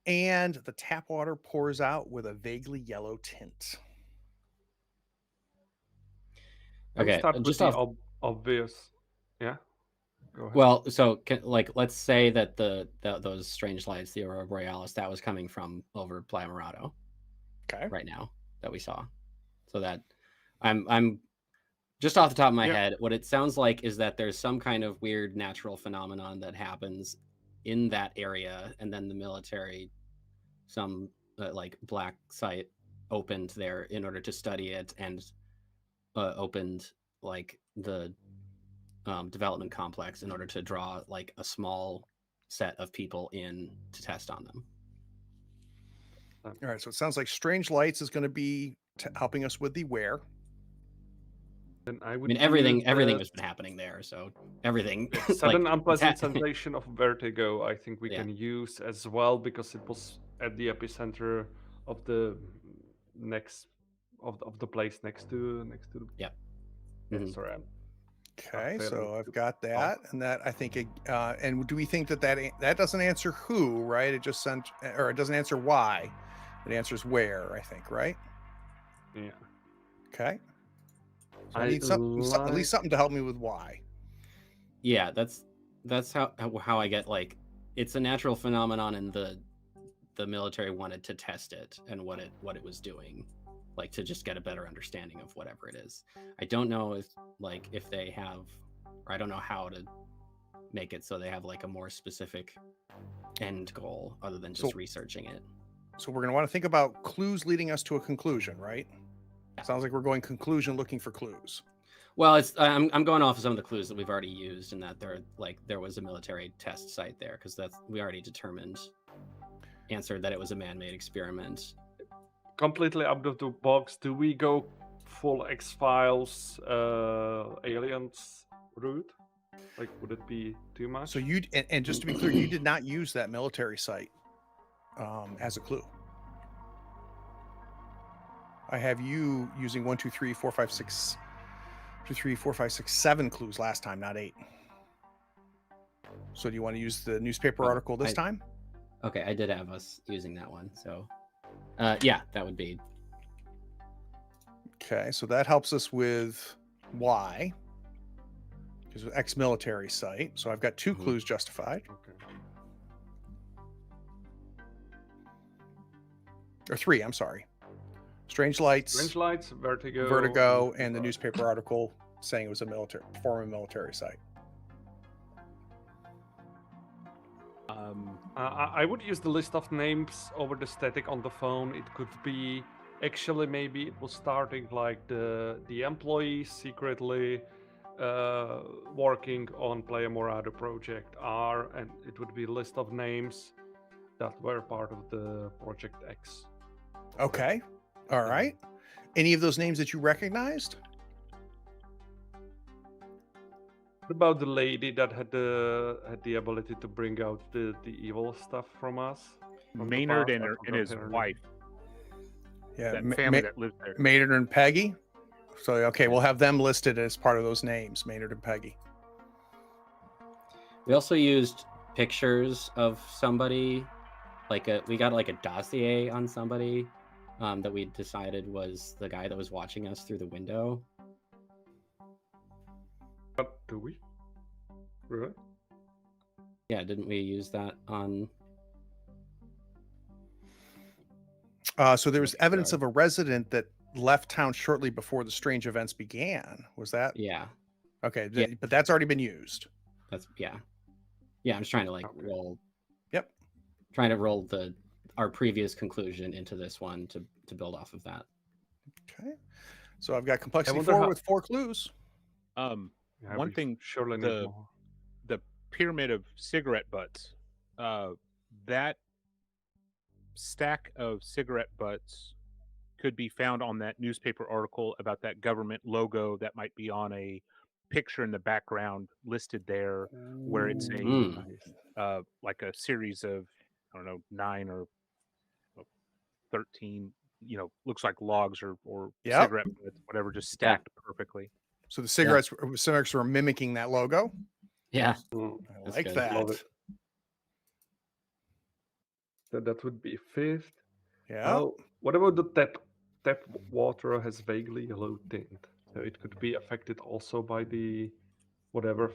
and the tap water pours out with a vaguely yellow tint. I would Okay, start with just the off. obvious. Yeah, go ahead. Well, so like, let's say that those strange lights, the aurora borealis, that was coming from over Playa Morado Okay. right now that we saw. So that I'm just off the top of my Yeah. head, what it sounds like is that there's some kind of weird natural phenomenon that happens in that area, and then the military, some like black site, opened there in order to study it, and opened like the development complex in order to draw like a small set of people in to test on them. All right. So it sounds like strange lights is going to be helping us with the where. Then I I would mean, everything use has been happening there, so everything the like sudden it's unpleasant sensation of vertigo. I think we Yeah. can use as well because it was at the epicenter of the next of the place next to the. Yep. Yeah, Mhm. sorry. Okay, fairly so I've good got that, and that I think, and do we think that doesn't answer who, right? It just sent, or it doesn't answer why. It answers where, I think, right? Yeah. Okay. So I I need at least like. something to help me with why. Yeah, that's how I get like it's a natural phenomenon, and the military wanted to test it and what it was doing, like to just get a better understanding of whatever it is. I don't know if they have, or I don't know how to make it so they have like a more specific end goal other than just So- researching it. So we're going to want to think about clues leading us to a conclusion, right? Sounds like we're going conclusion looking for clues. Well, it's I'm going off of some of the clues that we've already used, and that there was a military test site there, because we already answered that it was a man-made experiment. Completely out of the box. Do we go full X-Files aliens route? Like, would it be too much? So and just to be clear, you did not use that military site as a clue. I have you using 1, 2, 3, 4, 5, 6, 2, 3, 4, 5, 6, 7 clues last time, not 8. So do you want to use the newspaper Well, article this time? Okay, I did have us using that one, so yeah, that would be. Okay, so that helps us with why, because of ex-military site. So I've got 2 Mhm. clues justified, Okay. or 3. I'm sorry. Strange lights, Strange lights, vertigo, vertigo, and the newspaper article saying it was a former military site. I would use the list of names over the static on the phone. It could be actually maybe it was starting like the employees secretly working on Playa Morado project are, and it would be a list of names that were part of the Project X. Okay. All right. Any of those names that you recognized? What about the lady that had the ability to bring out the evil stuff from us? From the Maynard past? I and forgot his her name. wife, Yeah, that family that lives there. Maynard and Peggy. So okay, we'll have them listed as part of those names, Maynard and Peggy. We also used pictures of somebody, we got like a dossier on somebody that we decided was the guy that was watching us through the window. But do we? Really? Yeah, didn't we use that on? So there was evidence of a resident that left town shortly before the strange events began. Was that? Yeah, Okay, Yeah. but that's already been used. yeah. I'm just trying to Okay. roll. Yep. Trying to roll our previous conclusion into this one to build off of that. Okay. So I've got complexity wonder 4 how- with 4 clues. Yeah, One we thing, surely need the more. the pyramid of cigarette butts, that stack of cigarette butts could be found on that newspaper article about that government logo that might be on a picture in the background listed there, where it's Mm. like a series of, I don't know, 9 or 13, looks like logs or Yep. cigarette butts, whatever, just stacked perfectly. So the cigarettes were mimicking that logo. Yeah, Mm, I That's like good. that. love it. That would be 5th. Yeah. Oh, what about the tap water has vaguely yellow tint, so it could be affected also by the whatever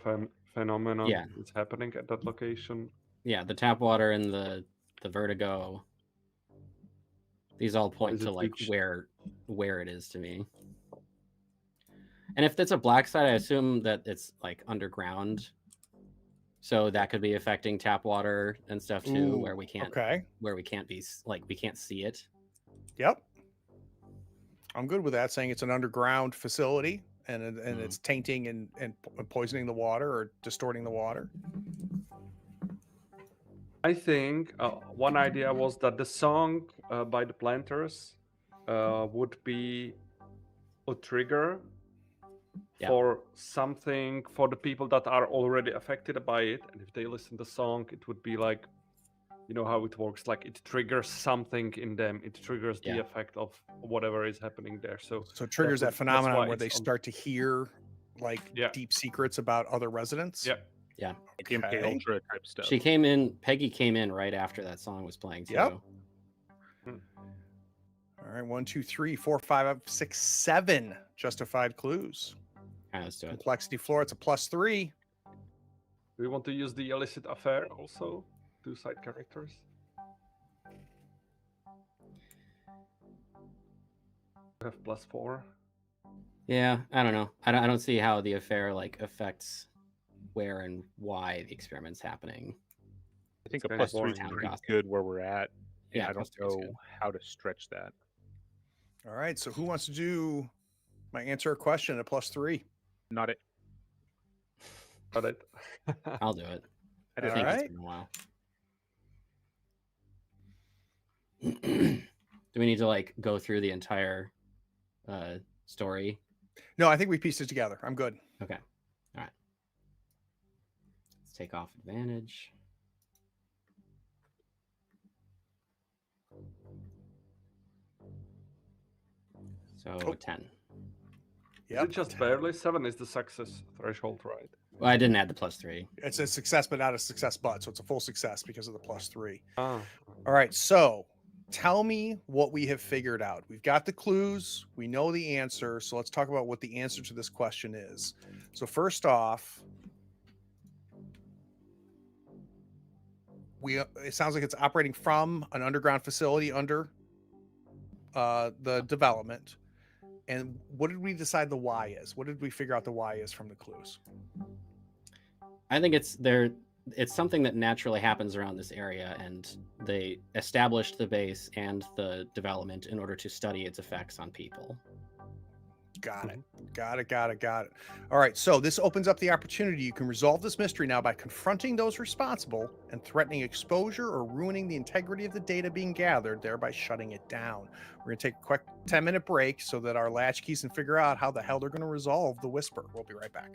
phenomenon Yeah. is happening at that location. Yeah, the tap water and the vertigo. These all point Is to it like which- where it is to me. And if it's a black site, I assume that it's like underground. So that could be affecting tap water and stuff too, where we can't Okay. we can't see it. Yep. I'm good with that, saying it's an underground facility and it's tainting and poisoning the water or distorting the water. I think one idea was that the song by the Planters would be a trigger Yeah. for something for the people that are already affected by it, and if they listen to the song, it would be like, you know how it works, like it triggers something in them, it triggers the Yeah. effect of whatever is happening there. So So it triggers that that's phenomenon why where they it's on- start to hear like Yeah. deep secrets about other residents. Yeah. Like MK Okay. Ultra type stuff. Peggy came in right after that song was playing too. Yep. All right. 1, 2, 3, 4, 5, 6, 7 justified clues. All right, let's do it. Complexity floor. It's a +3. Do we want to use the illicit affair also? 2 side characters. We have +4. Yeah, I don't know. I don't see how the affair like affects where and why the experiment's happening. I think a kinda +3 is boring. pretty Gossip. good where we're at. and Yeah, I don't +3 is know good. how to stretch that. All right. So who wants to do my answer a question at +3? Not it. Got it. I'll do it. I I didn't think Alright. it's been a while. Do we need to like go through the entire story? No, I think we pieced it together. I'm good. Okay. All right. Let's take off advantage. So Oh. 10. Is Yep. it just barely? 7 is the success threshold, right? Well, I didn't add the +3. It's a success, but not a success, so it's a full success because of the +3. Ah. All right. So tell me what we have figured out. We've got the clues. We know the answer. So let's talk about what the answer to this question is. So first off, it sounds like it's operating from an underground facility under the development. And what did we decide the why is? What did we figure out the why is from the clues? I think it's something that naturally happens around this area, and they established the base and the development in order to study its effects on people. Got it. Got it. All right. So this opens up the opportunity. You can resolve this mystery now by confronting those responsible and threatening exposure or ruining the integrity of the data being gathered, thereby shutting it down. We're going to take a quick 10-minute break so that our latchkeys can figure out how the hell they're going to resolve the whisper. We'll be right back.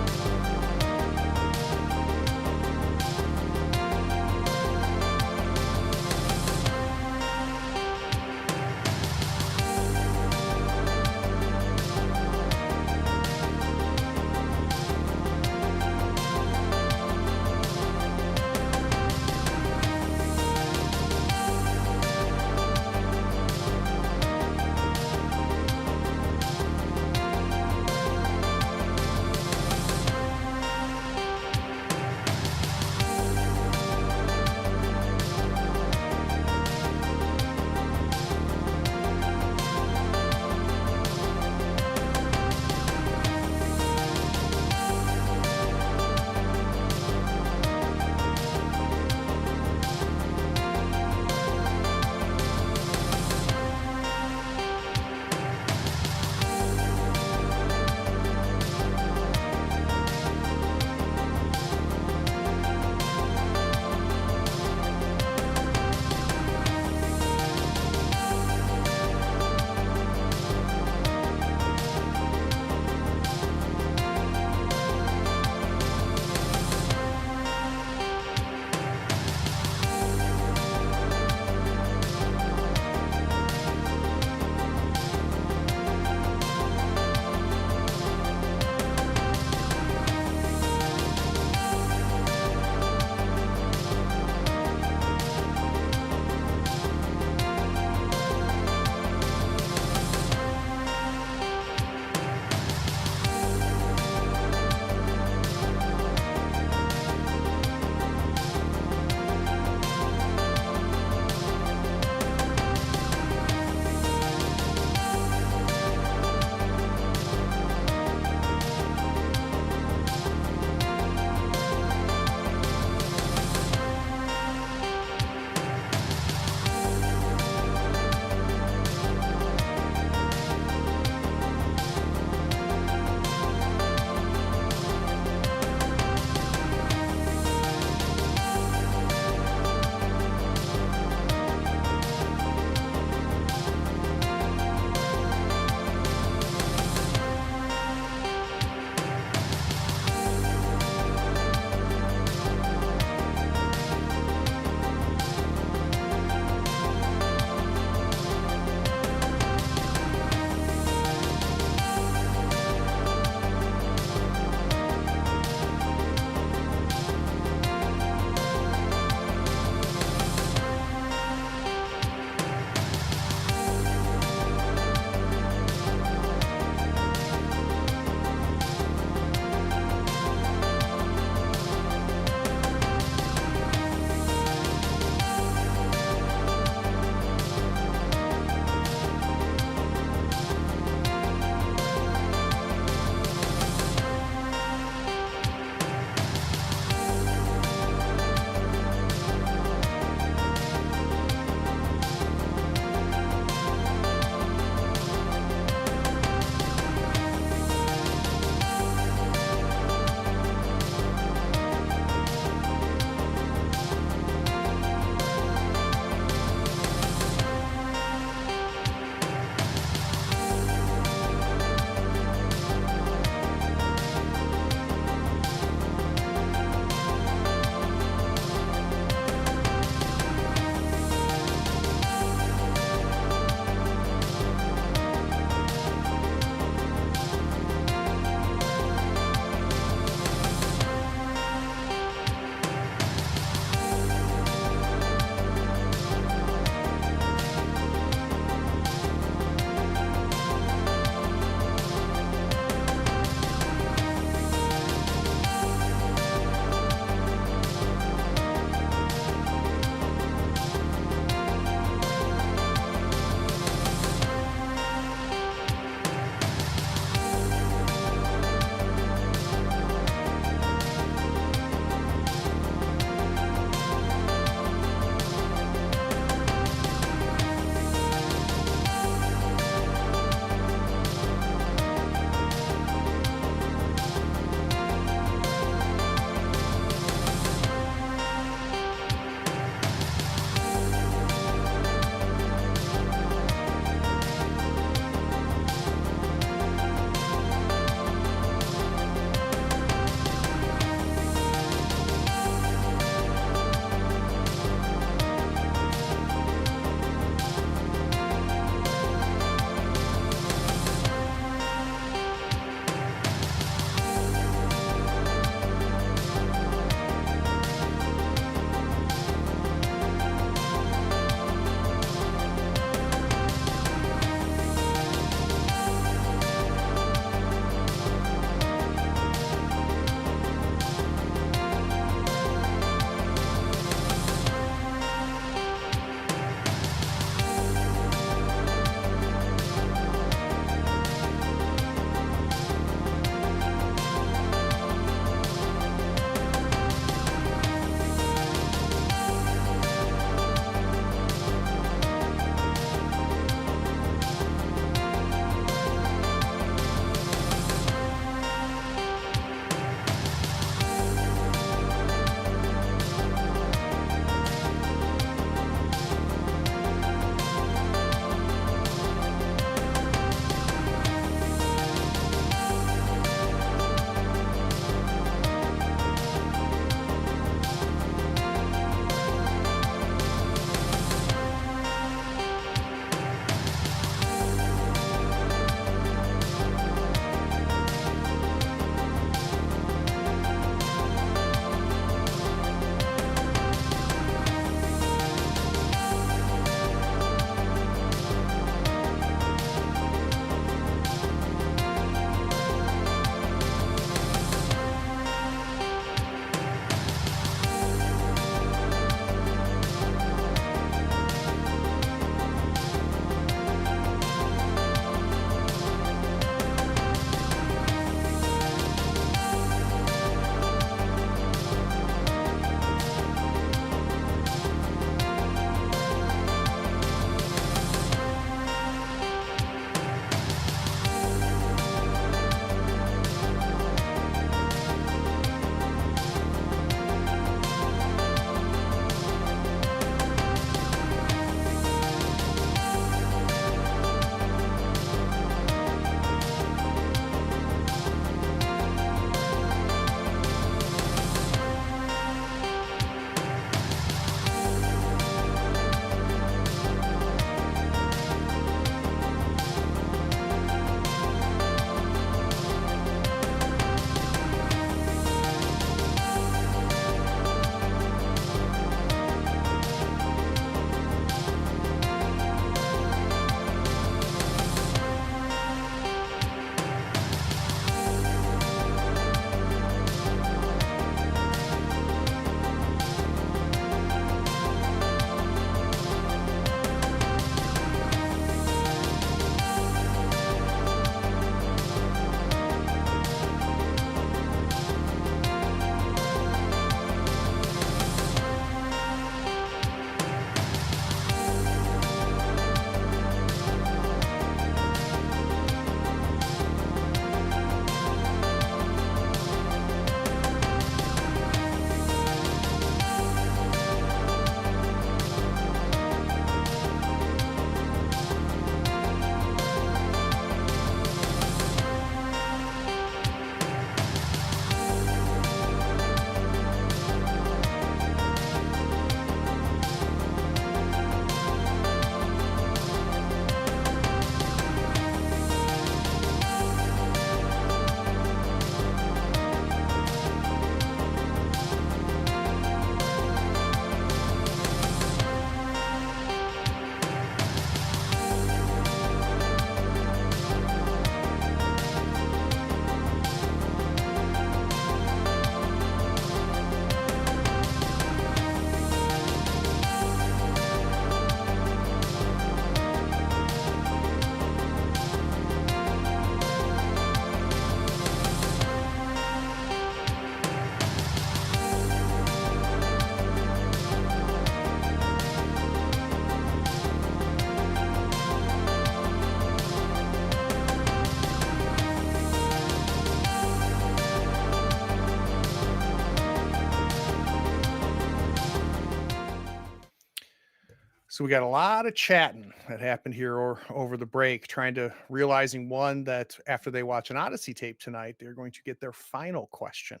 So we got a lot of chatting that happened here over the break, trying to realizing one that after they watch an Odyssey tape tonight, they're going to get their final question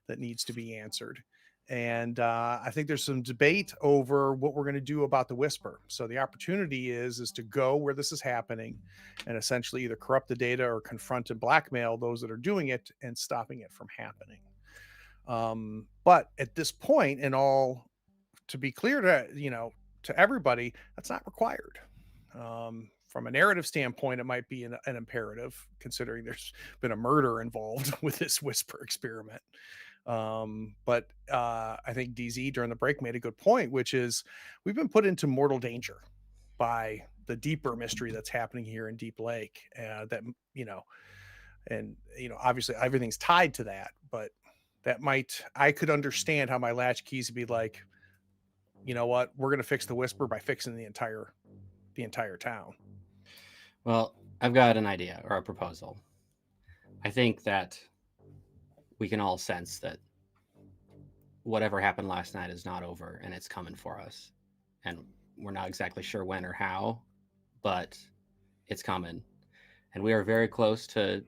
that needs to be answered. And I think there's some debate over what we're going to do about the whisper. So the opportunity is to go where this is happening and essentially either corrupt the data or confront and blackmail those that are doing it and stopping it from happening. But at this point, and all to be clear to everybody, that's not required. From a narrative standpoint, it might be an imperative, considering there's been a murder involved with this whisper experiment. But I think DZ during the break made a good point, which is we've been put into mortal danger by the deeper mystery that's happening here in Deep Lake. Obviously everything's tied to that, but I could understand how my latchkeys would be like, you know what, we're going to fix the whisper by fixing the entire town. Well, I've got an idea or a proposal. I think that we can all sense that whatever happened last night is not over and it's coming for us. And we're not exactly sure when or how, but it's coming. And we are very close to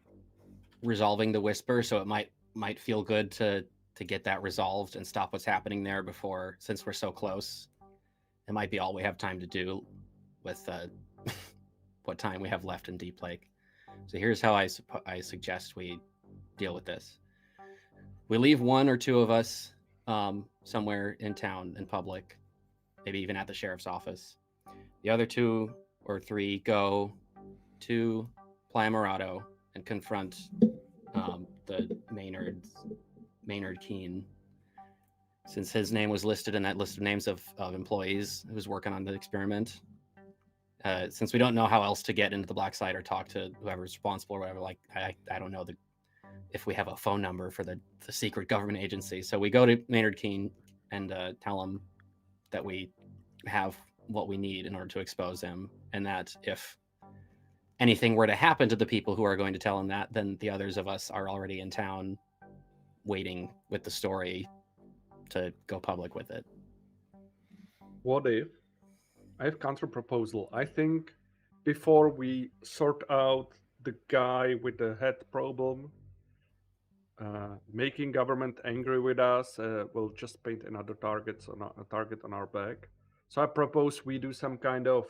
resolving the whisper, so it might feel good to get that resolved and stop what's happening there before, since we're so close. It might be all we have time to do with what time we have left in Deep Lake. So here's how I suggest we deal with this. We leave one or two of us somewhere in town in public, maybe even at the sheriff's office. The other 2 or 3 go to Playa Morado and confront the Maynard Keene, since his name was listed in that list of names of employees who was working on the experiment. Since we don't know how else to get into the black site or talk to whoever's responsible or whatever, like I don't know if we have a phone number for the secret government agency. So we go to Maynard Keene and tell him that we have what we need in order to expose him, and that if anything were to happen to the people who are going to tell him that, then the others of us are already in town waiting with the story to go public with it. What if I have counter proposal? I think before we sort out the guy with the head problem, making government angry with us will just paint another target on our back. So I propose we do some kind of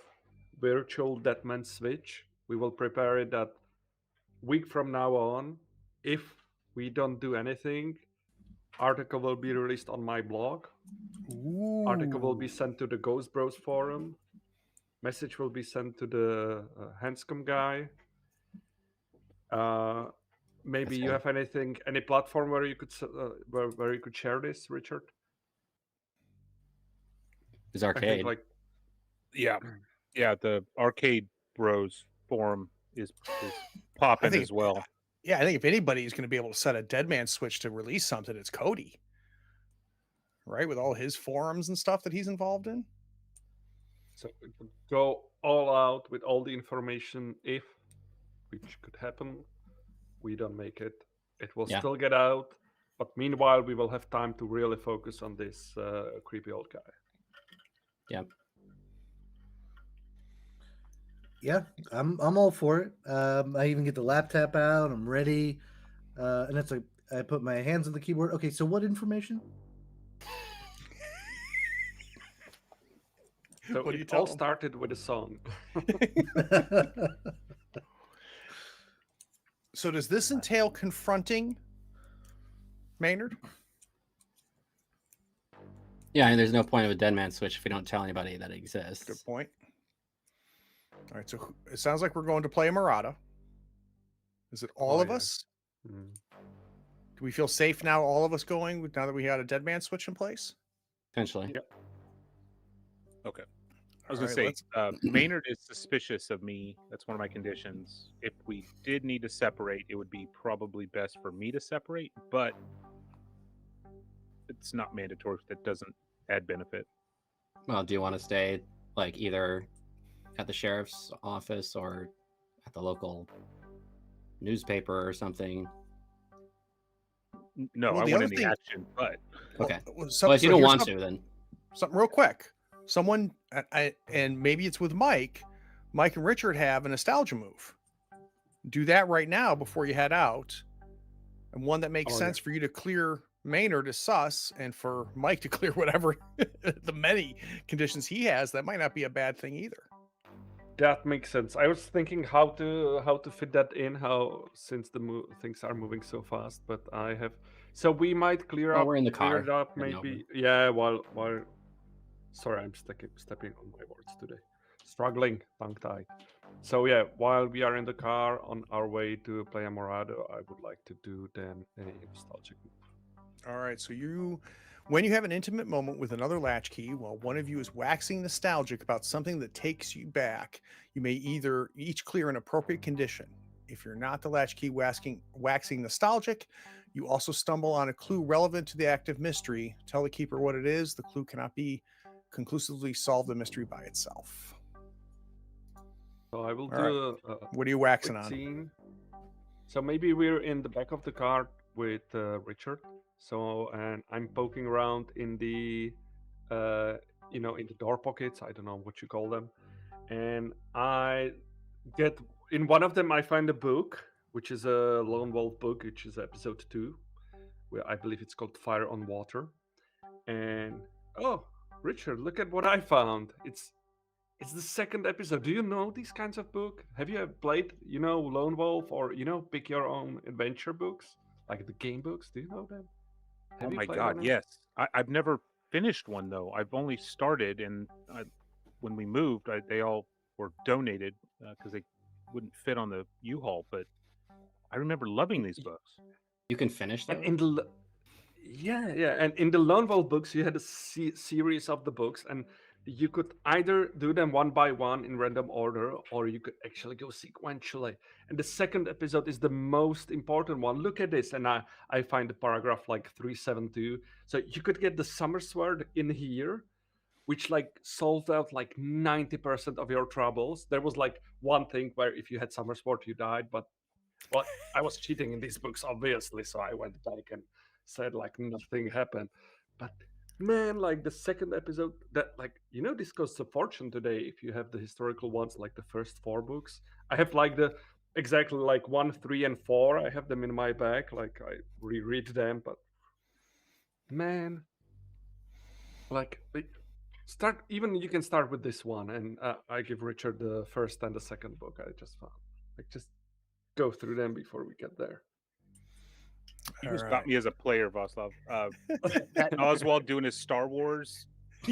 virtual deadman switch. We will prepare it that week from now on. If we don't do anything, article will be released on my blog. Article will be sent to the Ghost Bros forum. Message will be sent to the Hanscom guy. Maybe you have any platform where you could where you could share this, Richard? Is Arcade. Yeah, the Arcade Bros forum is popping as well. Yeah, I think if anybody is going to be able to set a dead man switch to release something, it's Cody, right? With all his forums and stuff that he's involved in. So it would go all out with all the information, which could happen, we don't make it. It will still get out, but meanwhile we will have time to really focus on this creepy old guy. Yep. Yeah, I'm all for it. I even get the laptop out. I'm ready, and it's like I put my hands on the keyboard. Okay, so what information? So it all started with a song. So does this entail confronting Maynard? Yeah, and there's no point of a dead man switch if we don't tell anybody that it exists. Good point. All right, so it sounds like we're going to play a Murata. Is it all of us? Mm. Do we feel safe now, all of us going, now that we had a dead man switch in place? Potentially. Yep. Okay. I was going to say, Maynard is suspicious of me. That's one of my conditions. If we did need to separate, it would be probably best for me to separate, but it's not mandatory. That doesn't add benefit. Well, do you want to stay like either at the sheriff's office or at the local newspaper or something? No, I want any action, but okay. Well, Well, if you don't want to, then something real quick. Someone, and maybe it's with Mike. Mike and Richard have a nostalgia move. Do that right now before you head out, and one that makes Oh, sense for you to clear Maynard is sus, and for Mike to clear whatever the many conditions he has. That might not be a bad thing either. That makes sense. I was thinking how to fit that in. How since things are moving so fast, but I have. So we might Well, we're in the clear car. it up in the open. maybe. Yeah. While. Sorry, I'm stepping on my words today. Struggling, tongue tied. So yeah, while we are in the car on our way to Playa Morado, I would like to do then a nostalgic move. All right. So when you have an intimate moment with another latchkey, while one of you is waxing nostalgic about something that takes you back, you may either each clear an appropriate condition. If you're not the latchkey waxing nostalgic, you also stumble on a clue relevant to the active mystery. Tell the keeper what it is. The clue cannot be conclusively solve the mystery by itself. So I will All do What are you a waxing quick on? scene. So maybe we're in the back of the car with Richard. So and I'm poking around in the, in the door pockets. I don't know what you call them, and I get in one of them. I find a book, which is a Lone Wolf book, which is episode 2, where I believe it's called Fire on Water. And oh, Richard, look at what I found. It's the second episode. Do you know these kinds of book? Have you played, Lone Wolf or Pick Your Own Adventure books, like the game books? Do you know them? Have Oh you my played God, any? yes. I've never finished one though. I've only started, and when we moved, they all were donated because they wouldn't fit on the U-Haul. But I remember loving these books. You can finish And those. in the yeah, and in the Lone Wolf books, you had a series of the books, and you could either do them one by one in random order, or you could actually go sequentially. And the second episode is the most important one. Look at this, and I find the paragraph like 372. So you could get the Summer Sword in here, which like solved out like 90% of your troubles. There was like one thing where if you had Summer Sword, you died, but well, I was cheating in these books, obviously, so I went back and said like nothing happened. But man, like the second episode, that like this costs a fortune today if you have the historical ones, like the first 4 books. I have like the exactly like 1, 3, and 4. I have them in my bag, like I reread them. But man, like start even you can start with this one, and I give Richard the first and the second book I just found. Like just go through them before we get there. You All just right. got me as a player, Vaslav. Pat Oswald doing his Star Wars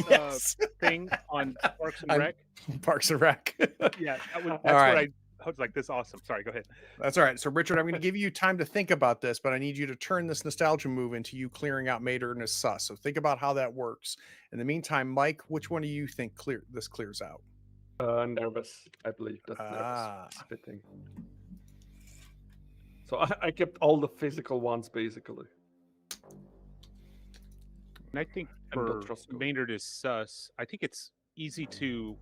Yes. thing on Parks and I'm- Rec. Parks and Rec. Yeah, that's All what right. I was like. This is awesome. Sorry, go ahead. That's all right. So, Richard, I'm going to give you time to think about this, but I need you to turn this nostalgia move into you clearing out Maynard and his sus. So, think about how that works. In the meantime, Mike, which one do you think this clears out? Nervous, I believe that's Ah. nervous spitting. So I kept all the physical ones basically. And I think And for Petrosco. Maynard is sus. I think it's easy to,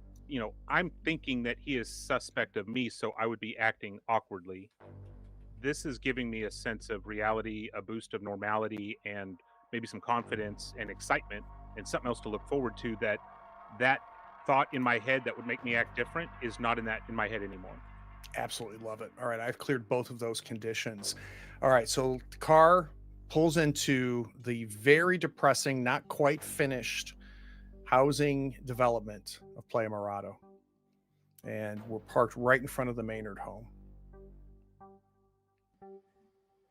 I'm thinking that he is suspect of me, so I would be acting awkwardly. This is giving me a sense of reality, a boost of normality, and maybe some confidence and excitement, and something else to look forward to. That thought in my head that would make me act different is not in my head anymore. Absolutely love it. All right. I've cleared both of those conditions. All right. So, the car pulls into the very depressing, not quite finished housing development of Playa Morado. And we're parked right in front of the Maynard home.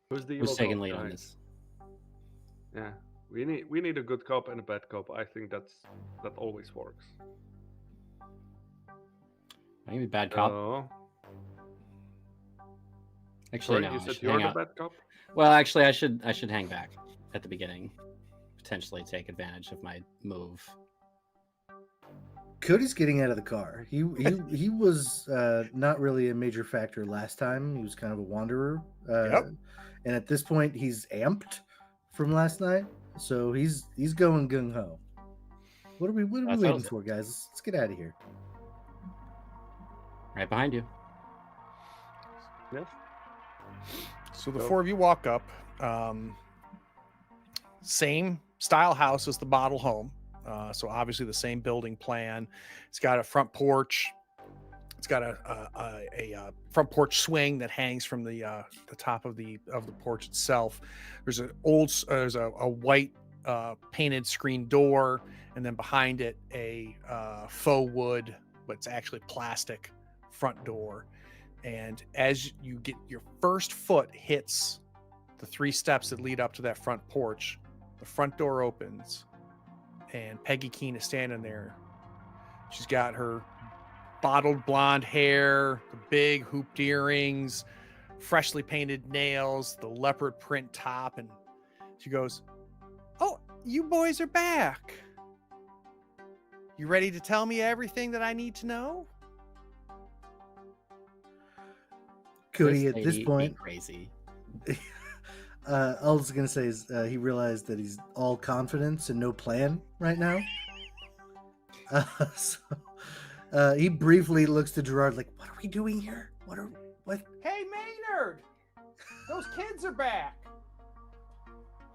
Who's the Who's evil taking cop, lead on guys? this? Yeah, we need a good cop and a bad cop. I think that always works. I can be bad cop. Oh, Actually, sorry, no. you I said should you're hang the out. bad cop. Well, actually, I should hang back at the beginning, potentially take advantage of my move. Cody's getting out of the car. He was not really a major factor last time. He was kind of a wanderer. Yep. And at this point, he's amped from last night, so he's going gung ho. What are we That waiting settles it. for, guys? Let's get out of here. Right behind you. Yes. So the Go. 4 of you walk up. Same style house as the model home. So obviously the same building plan. It's got a front porch. It's got a front porch swing that hangs from the top of the porch itself. There's a white painted screen door, and then behind it a faux wood, but it's actually plastic front door. And as you get your first foot hits the 3 steps that lead up to that front porch, the front door opens, and Peggy Keene is standing there. She's got her bottled blonde hair, the big hooped earrings, freshly painted nails, the leopard print top, and she goes, "Oh, you boys are back. You ready to tell me everything that I need to know?" Cody, This at this lady be point, crazy. all I was gonna say is he realized that he's all confidence and no plan right now. So he briefly looks to Gerard like, "What are we doing here? What?" Hey, Maynard, those kids are back.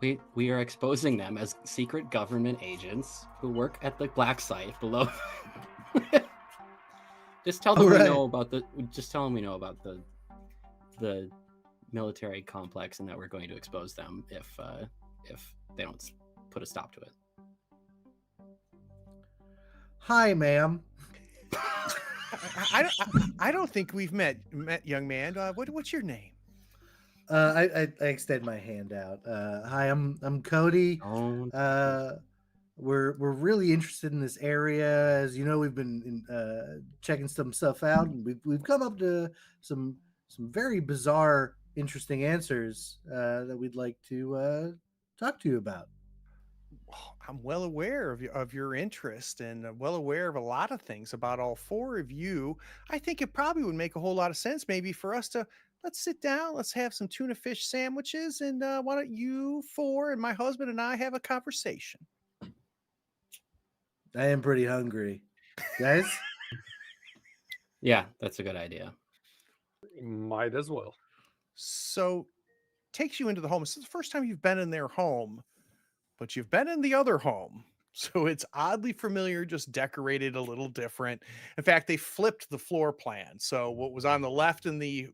We are exposing them as secret government agents who work at the black site below. Just tell them All we right. know about the. Just tell them we know about the military complex and that we're going to expose them if they don't put a stop to it. Hi, ma'am. I don't think we've met, young man. What's your name? I extend my hand out. Hi, I'm Cody. Don't. We're really interested in this area. As you know, we've been checking some stuff out, and we've come up to some very bizarre, interesting answers that we'd like to talk to you about. I'm well aware of your interest, and well aware of a lot of things about all 4 of you. I think it probably would make a whole lot of sense maybe for us to let's sit down, let's have some tuna fish sandwiches, and why don't you 4 and my husband and I have a conversation? I am pretty hungry, guys. Yeah, that's a good idea. Might as well. So takes you into the home. This is the first time you've been in their home, but you've been in the other home. So it's oddly familiar, just decorated a little different. In fact, they flipped the floor plan. So what was on the left in the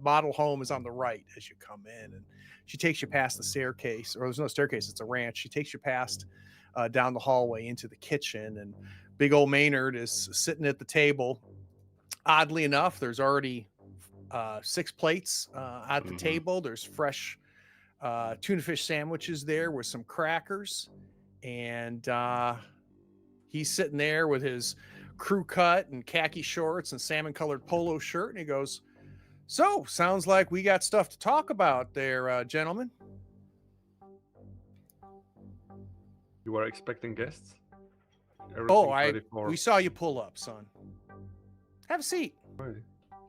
model home is on the right as you come in, and she takes you past the staircase, or there's no staircase; it's a ranch. She takes you past down the hallway into the kitchen, and big old Maynard is sitting at the table. Oddly enough, there's already 6 plates at the Mhm. table. There's fresh tuna fish sandwiches there with some crackers, and he's sitting there with his crew cut and khaki shorts and salmon colored polo shirt, and he goes, "So sounds like we got stuff to talk about there, gentlemen." You were expecting guests? Oh, Everything's ready for- we saw you pull up, son. Have a seat. Right.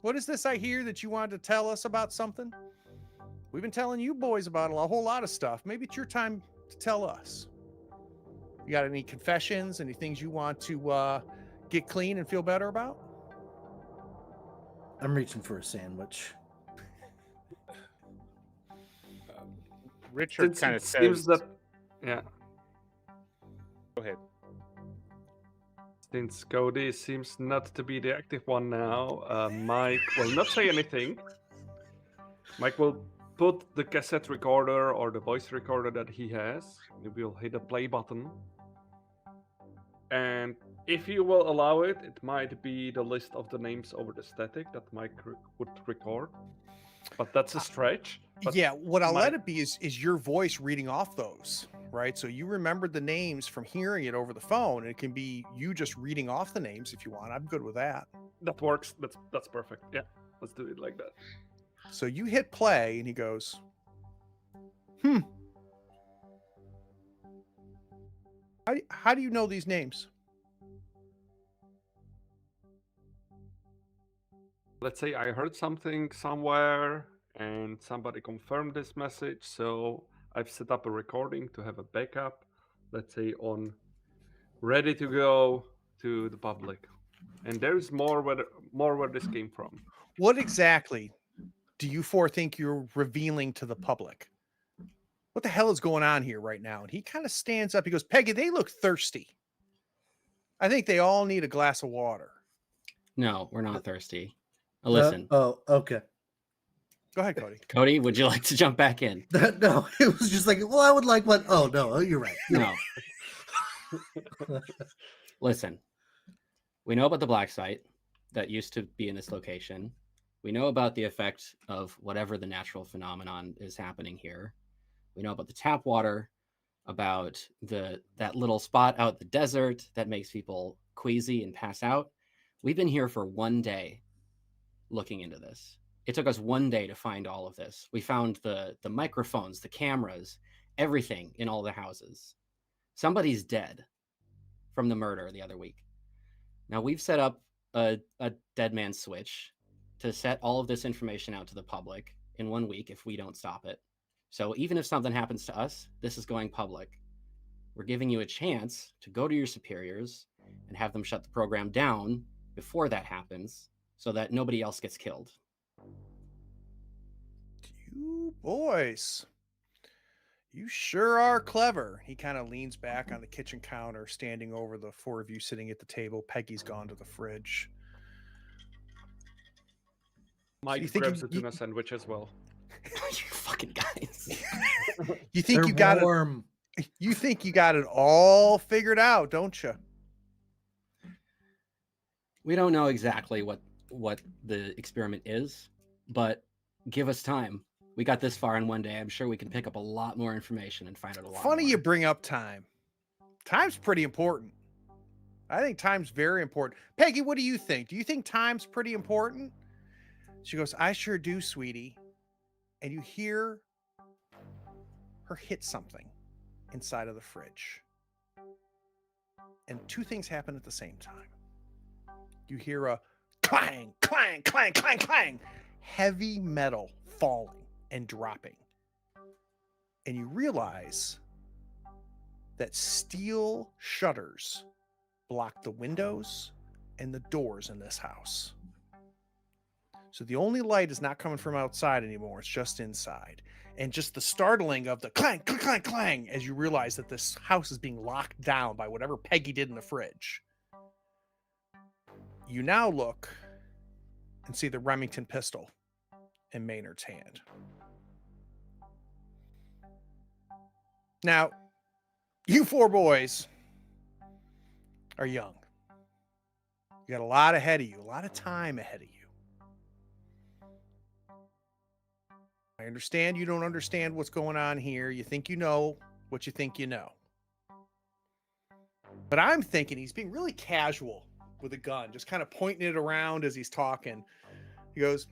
What is this I hear that you wanted to tell us about something? We've been telling you boys about a whole lot of stuff. Maybe it's your time to tell us. You got any confessions, any things you want to get clean and feel better about? I'm reaching for a sandwich. Richard Since kind it of seems says, that, yeah, "Go ahead." since Cody seems not to be the active one now, Mike will not say anything. Mike will put the cassette recorder or the voice recorder that he has. Maybe he'll hit the play button. And if you will allow it, it might be the list of the names over the static that Mike would record. But that's a stretch. But Yeah, what I'll let Mike- it be is your voice reading off those, right? So you remembered the names from hearing it over the phone, and it can be you just reading off the names if you want. I'm good with that. that works. That's perfect. Yeah, let's do it like that. So you hit play, and he goes, How do you know these names? Let's say I heard something somewhere and somebody confirmed this message, so I've set up a recording to have a backup, let's say on ready to go to the public. And there's more where this came from. What exactly do you 4 think you're revealing to the public? what the hell is going on here right now? And he kind of stands up. He goes, Peggy, they look thirsty. I think they all need a glass of water. No, we're not thirsty. Listen, Oh, okay. Go ahead, Cody. Cody, would you like to jump back in? No, it was just like, well, I would like one. Oh no, you're right. No. Listen, we know about the black site that used to be in this location. We know about the effect of whatever the natural phenomenon is happening here. We know about the tap water, about that little spot out in the desert that makes people queasy and pass out. We've been here for 1 day looking into this. It took us 1 day to find all of this. We found the microphones, the cameras, everything in all the houses. Somebody's dead from the murder the other week. Now we've set up a dead man switch to set all of this information out to the public in 1 week if we don't stop it. So even if something happens to us, this is going public. We're giving you a chance to go to your superiors and have them shut the program down before that happens so that nobody else gets killed. You boys, you sure are clever. He kind of leans back on the kitchen counter, standing over the four of you sitting at the table. Peggy's gone to the fridge. Mike you think grabs you- a tuna sandwich as well. You fucking guys. You think They're you got warm. it? You think you got it all figured out, don't you? We don't know exactly what the experiment is, but give us time. We got this far in 1 day. I'm sure we can pick up a lot more information and find out a lot Funny more. you bring up time. Time's pretty important. I think time's very important. Peggy, what do you think? Do you think time's pretty important? She goes, I sure do, sweetie. And you hear her hit something inside of the fridge. And two things happen at the same time. You hear a clang, clang, clang, clang, clang. Heavy metal falling and dropping. And you realize that steel shutters block the windows and the doors in this house. So the only light is not coming from outside anymore. It's just inside. And just the startling of the clang, clang, clang, clang as you realize that this house is being locked down by whatever Peggy did in the fridge. You now look and see the Remington pistol in Maynard's hand. Now, you four boys are young. You got a lot ahead of you, a lot of time ahead of you. I understand you don't understand what's going on here. You think you know what you think you know. But I'm thinking he's being really casual with a gun, just kind of pointing it around as he's talking. He goes,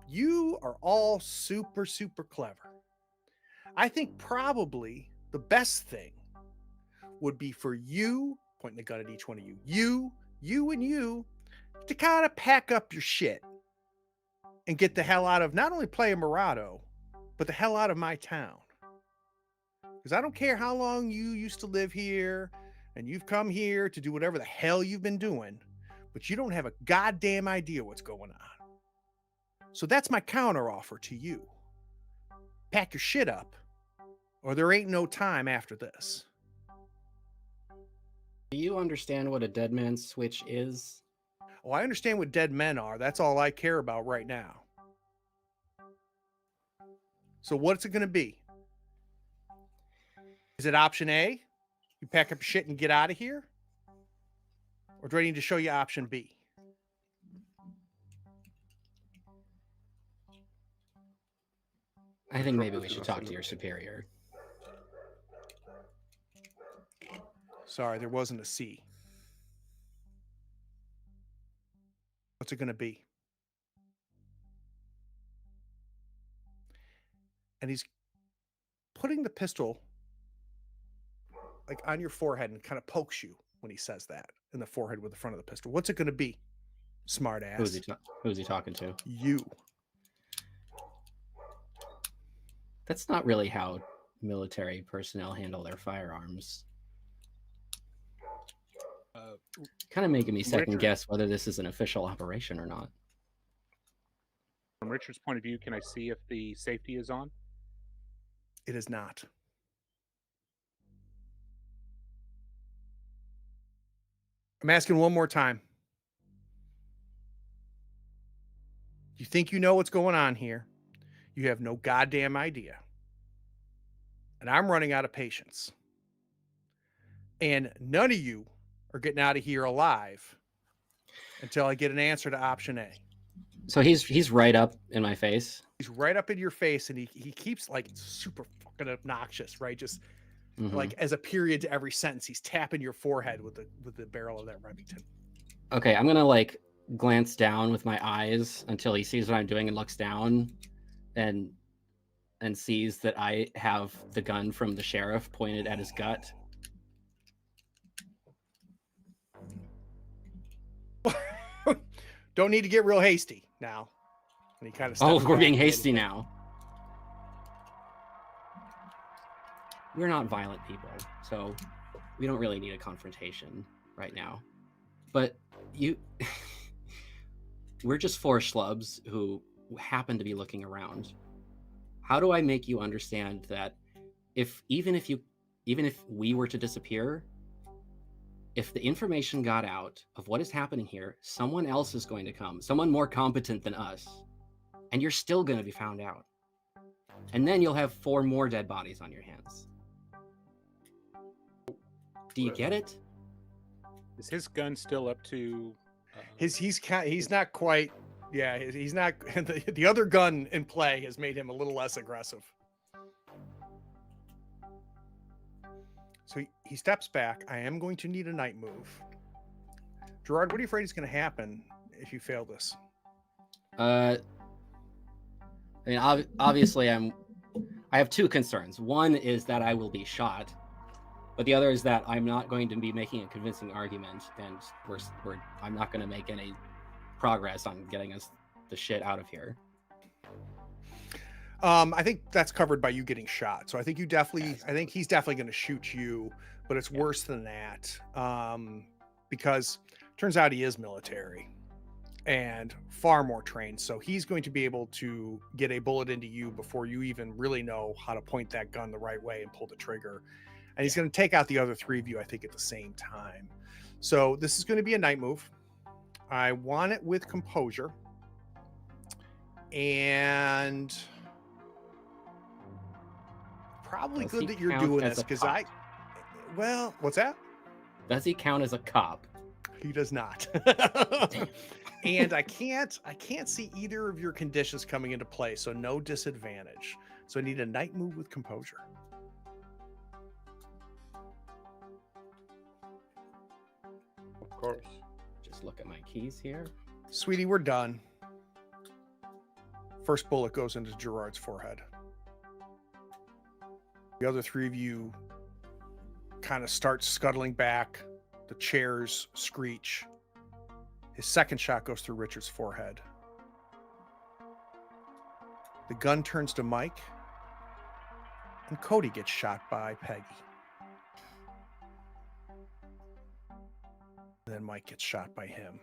you are all super, super clever. I think probably the best thing would be for you, pointing the gun at each one of you, and you, to kind of pack up your shit and get the hell out of not only Playa Morado, but the hell out of my town. Because I don't care how long you used to live here and you've come here to do whatever the hell you've been doing, but you don't have a goddamn idea what's going on. So that's my counter offer to you. Pack your shit up, or there ain't no time after this. Do you understand what a dead man's switch is? Oh, I understand what dead men are. That's all I care about right now. So what's it going to be? Is it option A? You pack up your shit and get out of here? Or do I need to show you option B? I think maybe we should talk to your superior. Sorry, there wasn't a C. What's it going to be? And he's putting the pistol like on your forehead and kind of pokes you when he says that in the forehead with the front of the pistol. What's it going to be? Smart ass. Who's he talking to? You. That's not really how military personnel handle their firearms. Kind of making me second Richard. guess whether this is an official operation or not. From Richard's point of view, can I see if the safety is on? It is not. I'm asking one more time. You think you know what's going on here? You have no goddamn idea. And I'm running out of patience. And none of you are getting out of here alive until I get an answer to option A. So he's right up in my face. He's right up in your face, and he keeps like super fucking obnoxious, right? Just Mhm. like as a period to every sentence, he's tapping your forehead with the barrel of that Remington. Okay, I'm gonna like glance down with my eyes until he sees what I'm doing and looks down, and sees that I have the gun from the sheriff pointed at his gut. Don't need to get real hasty now. And he kind of Oh, steps we're back being a little hasty bit. now. We're not violent people, so we don't really need a confrontation right now. But you, we're just four schlubs who happen to be looking around. How do I make you understand that even if we were to disappear, if the information got out of what is happening here, someone else is going to come, someone more competent than us, and you're still going to be found out. And then you'll have 4 more dead bodies on your hands. Do you get it? Is his gun still up to? He's not quite. Yeah, he's not. The other gun in play has made him a little less aggressive. So he steps back. I am going to need a night move. Gerard, what are you afraid is going to happen if you fail this? I mean, obviously, I have 2 concerns. One is that I will be shot, but the other is that I'm not going to be making a convincing argument, and I'm not going to make any progress on getting us the shit out of here. I think that's covered by you getting shot. So I think he's definitely going to shoot you, but it's worse than that. Because turns out he is military and far more trained. So he's going to be able to get a bullet into you before you even really know how to point that gun the right way and pull the trigger. And he's going to take out the other 3 of you, I think, at the same time. So this is going to be a night move. I want it with composure. And probably Does good he that you're count doing as this a because cop? well, what's that? Does he count as a cop? He does not. And I can't see either of your conditions coming into play, so no disadvantage. So I need a night move with composure. Of course. Just look at my keys here. Sweetie, we're done. First bullet goes into Gerard's forehead. The other 3 of you kind of start scuttling back. The chairs screech. His second shot goes through Richard's forehead. The gun turns to Mike, and Cody gets shot by Peggy. And then Mike gets shot by him.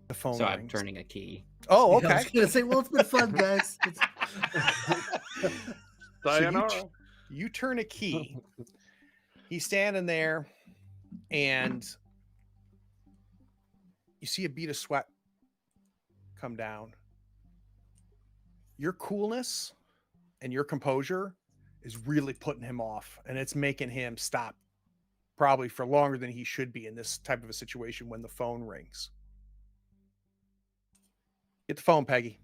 The phone So rings. I'm turning a key. Oh, Yeah, I okay. was gonna say, well, it's been fun, guys. Sayonara. You turn a key. He's standing there, and you see a bead of sweat come down. Your coolness and your composure is really putting him off, and it's making him stop probably for longer than he should be in this type of a situation when the phone rings. Get the phone, Peggy.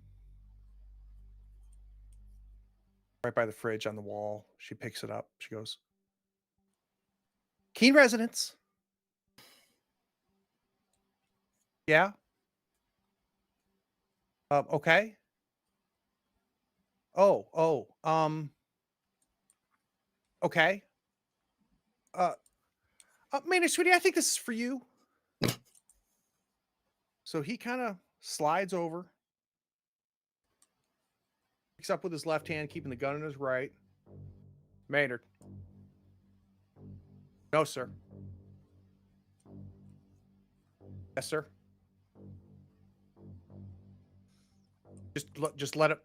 Right by the fridge on the wall. She picks it up. She goes, Keene residence. Yeah. Okay. Okay. Maynard, sweetie, I think this is for you. So he kind of slides over, picks up with his left hand, keeping the gun in his right. Maynard. No, sir. Yes, sir. Just let it.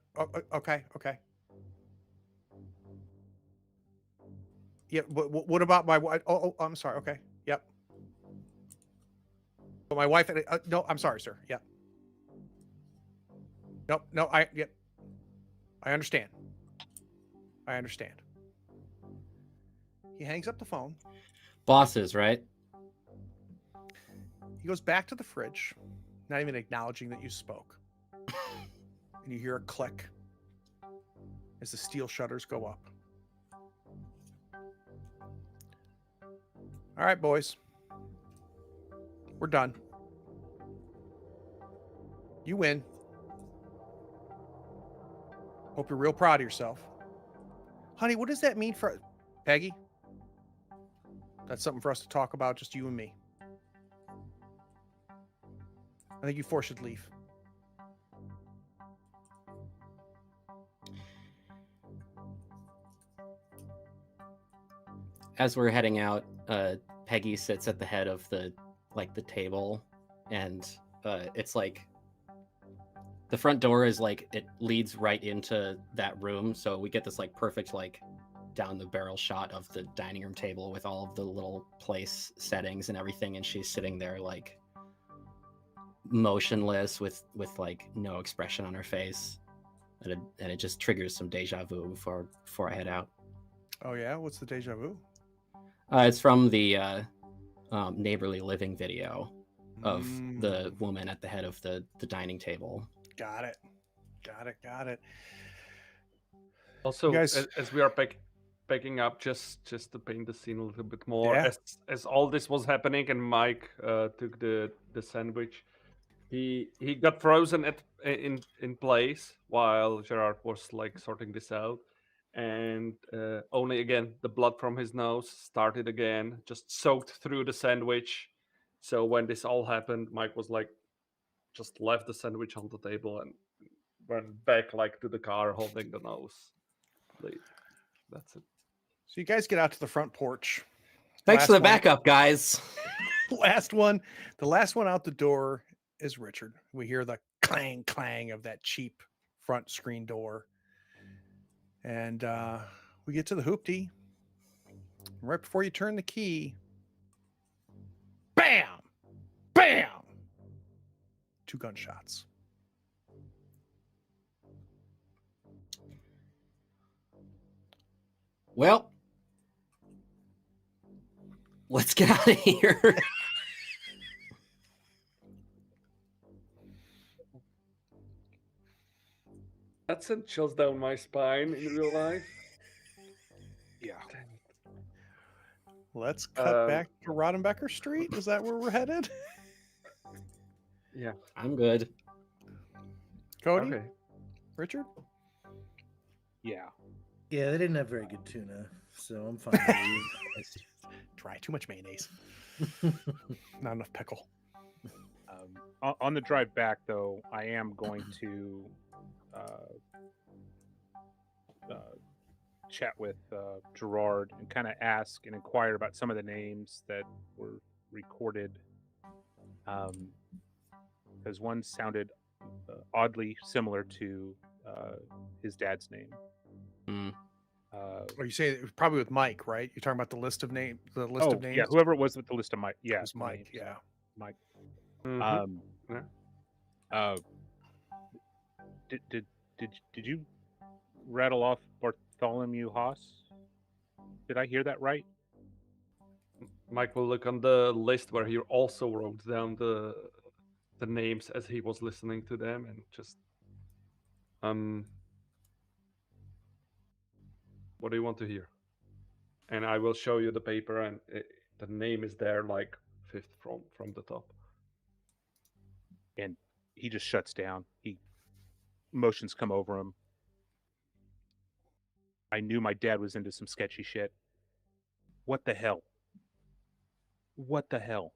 Okay. Yeah. What about my wife? Oh, I'm sorry. Okay. Yep. But my wife. No, I'm sorry, sir. Yep. Nope. No. Yep. I understand. I understand. He hangs up the phone. Bosses, right? He goes back to the fridge, not even acknowledging that you spoke. And you hear a click as the steel shutters go up. All right, boys. We're done. You win. Hope you're real proud of yourself. Honey, what does that mean for Peggy? That's something for us to talk about, just you and me. I think you four should leave. As we're heading out, Peggy sits at the head of the table, and it's like the front door is like it leads right into that room, so we get this like perfect like down the barrel shot of the dining room table with all of the little place settings and everything, and she's sitting there like motionless with like no expression on her face, and it just triggers some deja vu before I head out. Oh yeah, what's the deja vu? It's from the Neighborly Living video of the Mm, woman at the head of the dining table. got it. Got it. Also, You guys, as we are picking up, just to paint the scene a little bit more, yeah. as all this was happening, and Mike took the sandwich, he got frozen in place while Gerard was like sorting this out, and only again the blood from his nose started again, just soaked through the sandwich. So when this all happened, Mike was like just left the sandwich on the table and went back like to the car holding the nose bleed. That's it. So you guys get out to the front porch. Thanks for Last the one. backup, guys. Last one. The last one out the door is Richard. We hear the clang clang of that cheap front screen door. And we get to the hoopty. Right before you turn the key, bam! Bam! 2 gunshots. Well, let's get out of here. That sent chills down my spine in real life. Yeah. Let's cut back to Rodenbecker Street. Is that where we're headed? Yeah. I'm good. Cody? Okay. Richard? Yeah. Yeah, they didn't have very good tuna, so I'm fine with Dry. Too much mayonnaise. Not enough pickle. On the drive back, though, I am going to chat with Gerard and kind of ask and inquire about some of the names that were recorded, because one sounded oddly similar to his dad's name. Mm. Or you say it was probably with Mike, right? You're talking about the list of names. The list of names. Yeah, whoever it was with the list of Mike. It Yeah, was Mike. names. Yeah. Mike. Mhm. Yeah. Did you rattle off Bartholomew Haas? Did I hear that right? Mike will look on the list where he also wrote down the names as he was listening to them, and just what do you want to hear? And I will show you the paper, and the name is there, like 5th from the top. And he just shuts down. Emotions come over him. I knew my dad was into some sketchy shit. What the hell? What the hell?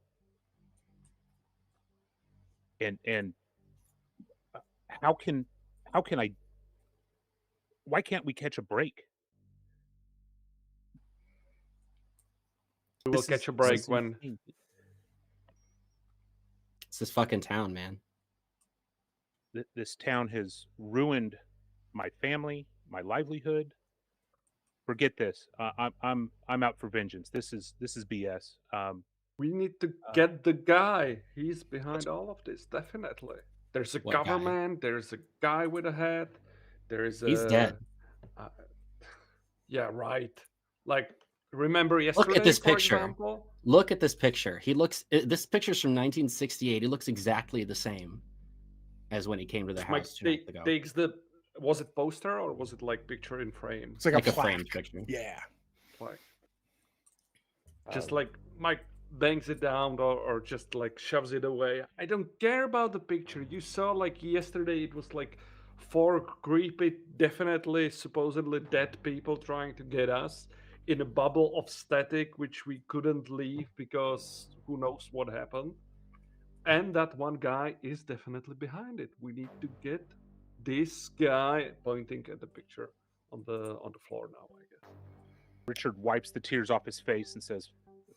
And how can I? Why can't we catch a break? We will This catch is- a this break is when insane. It's this fucking town, man. This town has ruined my family, my livelihood. Forget this. I'm out for vengeance. This is BS. We need to Uh, get the guy. He's behind all of this, definitely. There's a What guy? government. There's a guy with a head. There's He's dead. uh, yeah, right. Like, remember Look at yesterday, this for picture. example? Look at this picture. This picture's from 1968. He looks exactly the same as when he came to the Mike house 2 nights ago. takes the. Was it poster or was it like picture in frame? It's like Like a a framed plaque. picture. Yeah. Like, just like Mike bangs it down or just like shoves it away. I don't care about the picture. You saw like yesterday it was like 4 creepy, definitely supposedly dead people trying to get us in a bubble of static which we couldn't leave because who knows what happened. And that one guy is definitely behind it. We need to get this guy, pointing at the picture on the floor now, I guess. Richard wipes the tears off his face and says,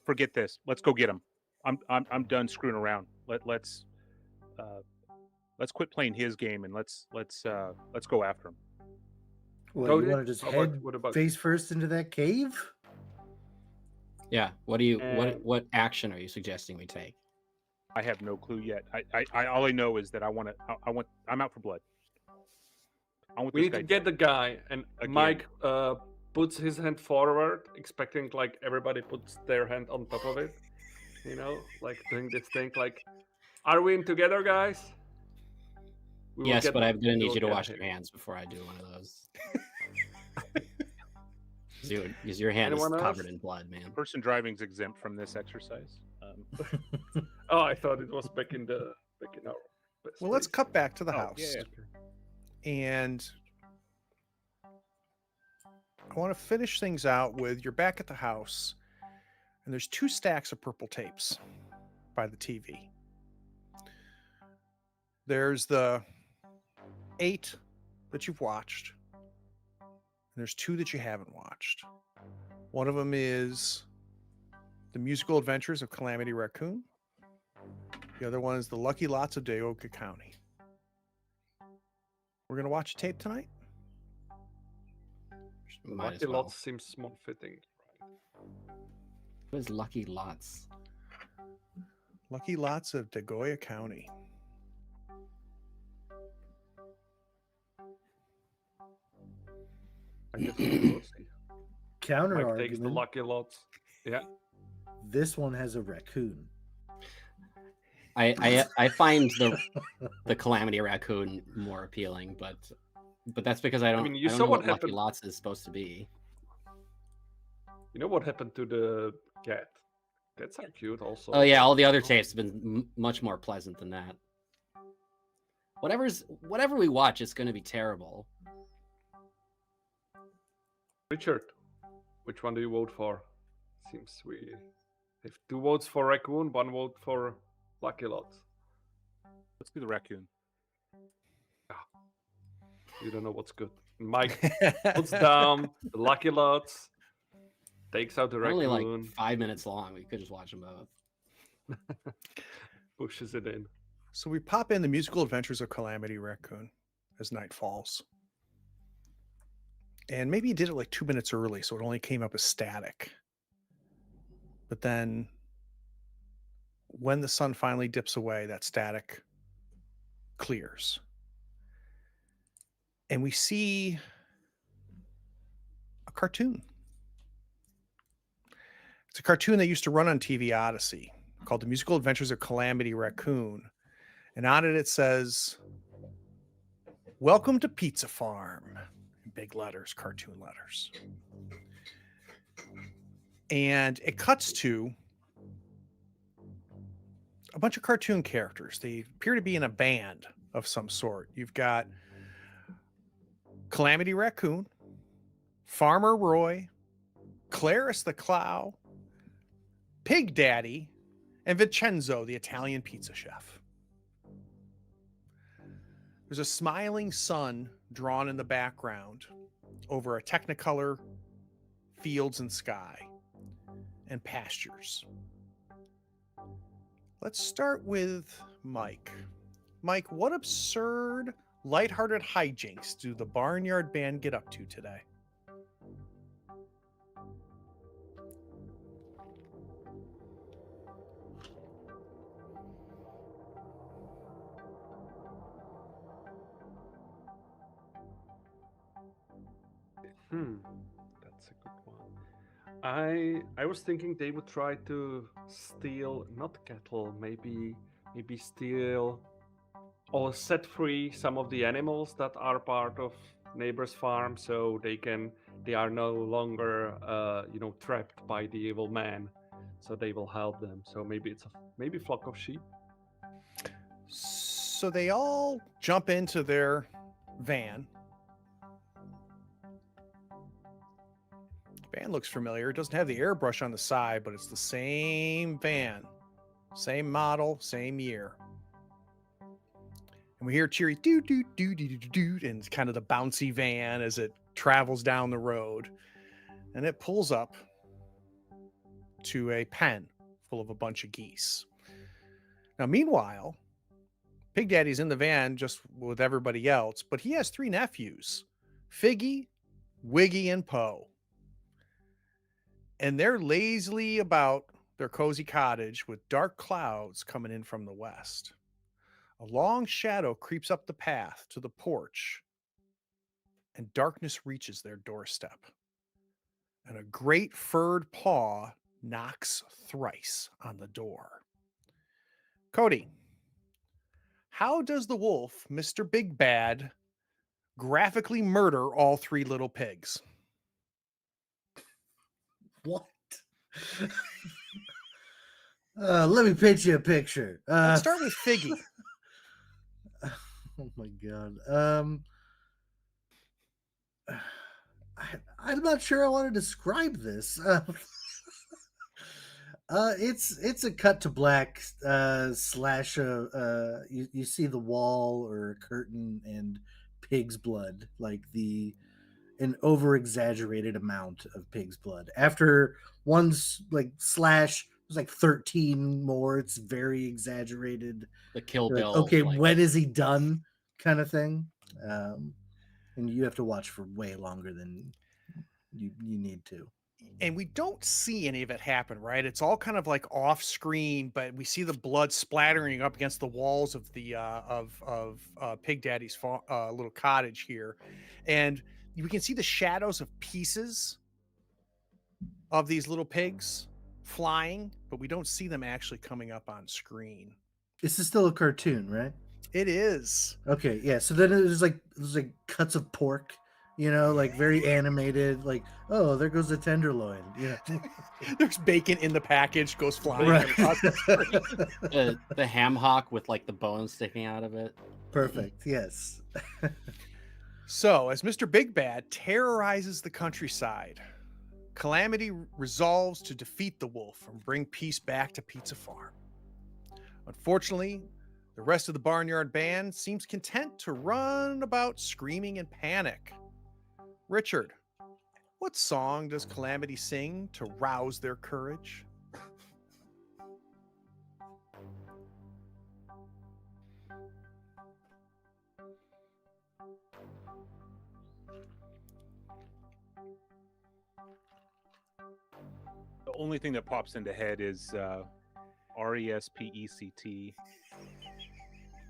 "Forget this. Let's go get him. I'm done screwing around. Let's quit playing his game and let's go after him." What, Cody, you want to just how about- head what about face first into that cave? Yeah. What do you And- what action are you suggesting we take? I have no clue yet. I all I know is that I'm out for blood. I want We this need guy to get dead. the guy, and Again. Mike puts his hand forward, expecting like everybody puts their hand on top of it. You know, like doing this thing. Like, are we in together, guys? We will Yes, get- but I'm gonna we need will you to get wash him. your hands before I do one of those. Because your hand Anyone is else? covered in blood, man. Person driving's exempt from this exercise. Oh, I thought it was back in our. Well, let's space. cut back to the Oh, house. yeah. And I want to finish things out with you're back at the house, and there's 2 stacks of purple tapes by the TV. There's the 8 that you've watched, and there's 2 that you haven't watched. One of them is The Musical Adventures of Calamity Raccoon. The other one is The Lucky Lots of Deoka County. We're going to watch a tape tonight? Might as Lucky well. Lots seems more fitting. What is Lucky Lots? Lucky Lots of Degoya County. I guess we will see. Counter Mike argument. takes the Lucky Lots. Yeah. This one has a raccoon. I find the Calamity Raccoon more appealing, but that's because I don't. mean, you I don't saw know what what Lucky happened- Lots is supposed to be. You know what happened to the cat? Cats are cute, also. Oh yeah, all the other tapes have been much more pleasant than that. Whatever we watch, it's going to be terrible. Richard, which one do you vote for? Seems we have 2 votes for Raccoon, 1 vote for Lucky Lots. Let's do the raccoon. You don't know what's good. Mike puts down the Lucky Lots, takes out the They're only Raccoon, like 5 minutes long. We could just watch them both. pushes it in. So we pop in The Musical Adventures of Calamity Raccoon as night falls. And maybe he did it like 2 minutes early, so it only came up as static. But then when the sun finally dips away, that static clears. And we see a cartoon. It's a cartoon that used to run on TV Odyssey called The Musical Adventures of Calamity Raccoon. And on it says, "Welcome to Pizza Farm." In big letters, cartoon letters. And it cuts to a bunch of cartoon characters. They appear to be in a band of some sort. You've got Calamity Raccoon, Farmer Roy, Clarice the Clow, Pig Daddy, and Vincenzo, the Italian pizza chef. There's a smiling sun drawn in the background over a Technicolor fields and sky and pastures. Let's start with Mike. Mike, what absurd, lighthearted hijinks do the Barnyard Band get up to today? That's a good one. I was thinking they would try to steal not cattle, maybe steal or set free some of the animals that are part of neighbor's farm, so they are no longer trapped by the evil man, so they will help them. So maybe it's a maybe flock of sheep. So they all jump into their van. Van looks familiar. It doesn't have the airbrush on the side, but it's the same van, same model, same year. And we hear cheery doo doo doo doo doo doo, and it's kind of the bouncy van as it travels down the road, and it pulls up to a pen full of a bunch of geese. Now, meanwhile, Pig Daddy's in the van just with everybody else, but he has 3 nephews, Figgy, Wiggy, and Poe. And they're lazily about their cozy cottage with dark clouds coming in from the west. A long shadow creeps up the path to the porch, and darkness reaches their doorstep. And a great furred paw knocks thrice on the door. Cody, how does the wolf, Mr. Big Bad, graphically murder all 3 little pigs? What? Let me paint you a picture. Let's start with Figgy. Oh my god. I'm not sure I want to describe this. It's a cut to black slash. You see the wall or a curtain and pig's blood, like an over exaggerated amount of pig's blood. After one's like slash, there's like 13 more. It's very exaggerated. The Kill You're like, Bill. okay, like, when is he done? Kind of thing. And you have to watch for way longer than you need to. And we don't see any of it happen, right? It's all kind of like off screen, but we see the blood splattering up against the walls of the Pig Daddy's little cottage here, and we can see the shadows of pieces of these little pigs flying, but we don't see them actually coming up on screen. This is still a cartoon, right? It is. Okay, yeah. So then there's like cuts of pork, like very animated. Like, oh, there goes the tenderloin. Yeah, There's bacon in the package, goes flying right. across the screen. the ham hock with like the bones sticking out of it. Perfect. Yes. So, as Mr. Big Bad terrorizes the countryside, Calamity resolves to defeat the wolf and bring peace back to Pizza Farm. Unfortunately, the rest of the Barnyard Band seems content to run about screaming in panic. Richard, what song does Calamity sing to rouse their courage? The only thing that pops into head is RESPECT,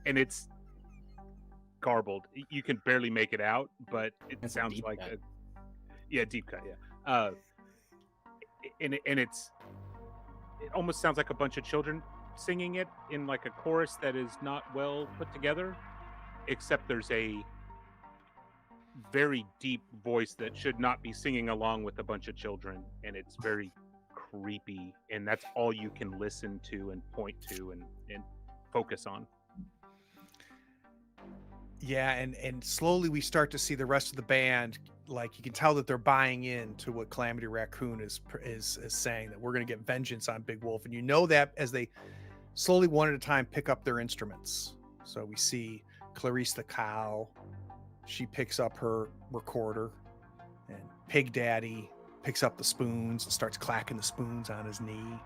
and it's garbled. You can barely make it out, but it It's a sounds deep like cut. deep cut, yeah. And it almost sounds like a bunch of children singing it in like a chorus that is not well put together, except there's a very deep voice that should not be singing along with a bunch of children, and it's very creepy, and that's all you can listen to and point to and focus on. Yeah, and slowly we start to see the rest of the band, like you can tell that they're buying into what Calamity Raccoon is saying, that we're going to get vengeance on Big Wolf. And you know that as they slowly one at a time pick up their instruments. So we see Clarice the cow, she picks up her recorder, and Pig Daddy picks up the spoons and starts clacking the spoons on his knee.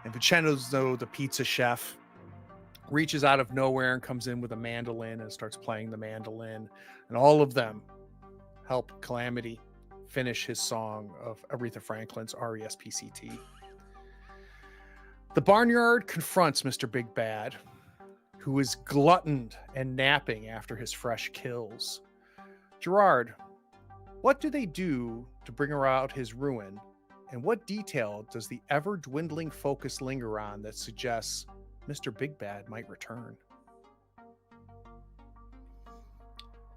And Vincenzo, the pizza chef, reaches out of nowhere and comes in with a mandolin and starts playing the mandolin. And all of them help Calamity finish his song of Aretha Franklin's RESPCT. The barnyard confronts Mr. Big Bad, who is gluttoned and napping after his fresh kills. Gerard, What do they do to bring about his ruin? And what detail does the ever dwindling focus linger on that suggests Mr. Big Bad might return?